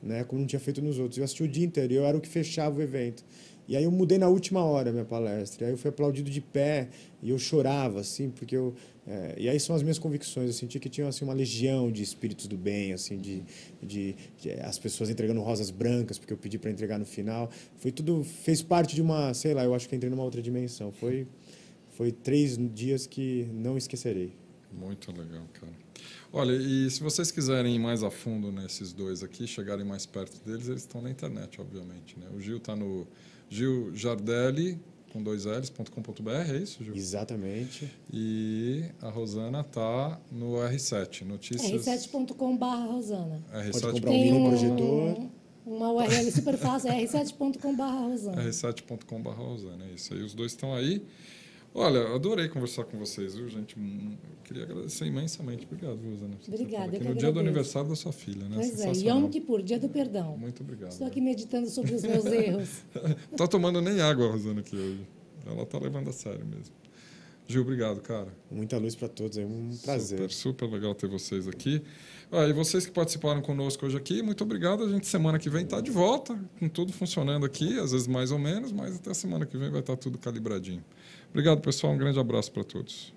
né? Como não tinha feito nos outros. Eu assisti o dia inteiro e eu era o que fechava o evento. E aí eu mudei na última hora a minha palestra. E aí eu fui aplaudido de pé e eu chorava, assim, porque eu... e aí são as minhas convicções. Eu senti que tinha assim, uma legião de espíritos do bem, assim, de as pessoas entregando rosas brancas, porque eu pedi para entregar no final. Foi tudo... Fez parte de uma... Sei lá, eu acho que entrei numa outra dimensão. Foi 3 dias que não esquecerei. Muito legal, cara. Olha, e se vocês quiserem ir mais a fundo nesses 2 aqui, chegarem mais perto deles, eles estão na internet, obviamente, né? O Gil está no giljardelli, com 2 Ls.com.br, é isso, Gil? Exatamente. E a Rosana está no R7, notícias... r7.com/Rosana. Pode comprar um mini projetor. Uma URL super fácil, r7.com/Rosana. r7.com/Rosana, é isso aí. Os 2 estão aí. Olha, adorei conversar com vocês, viu, gente? Eu queria agradecer imensamente. Obrigado, Rosana. Obrigada, no dia do aniversário da sua filha, né? Pois é, Yom Kippur, dia do perdão. Muito obrigado. Estou aqui meditando sobre os meus erros. Não está tomando nem água, Rosana, aqui hoje. Ela está levando a sério mesmo. Gil, obrigado, cara. Muita luz para todos, é um prazer. Super legal ter vocês aqui. E vocês que participaram conosco hoje aqui, muito obrigado. A gente semana que vem está de volta, com tudo funcionando aqui, às vezes mais ou menos, mas até semana que vem vai estar tudo calibradinho. Obrigado, pessoal. Um grande abraço para todos.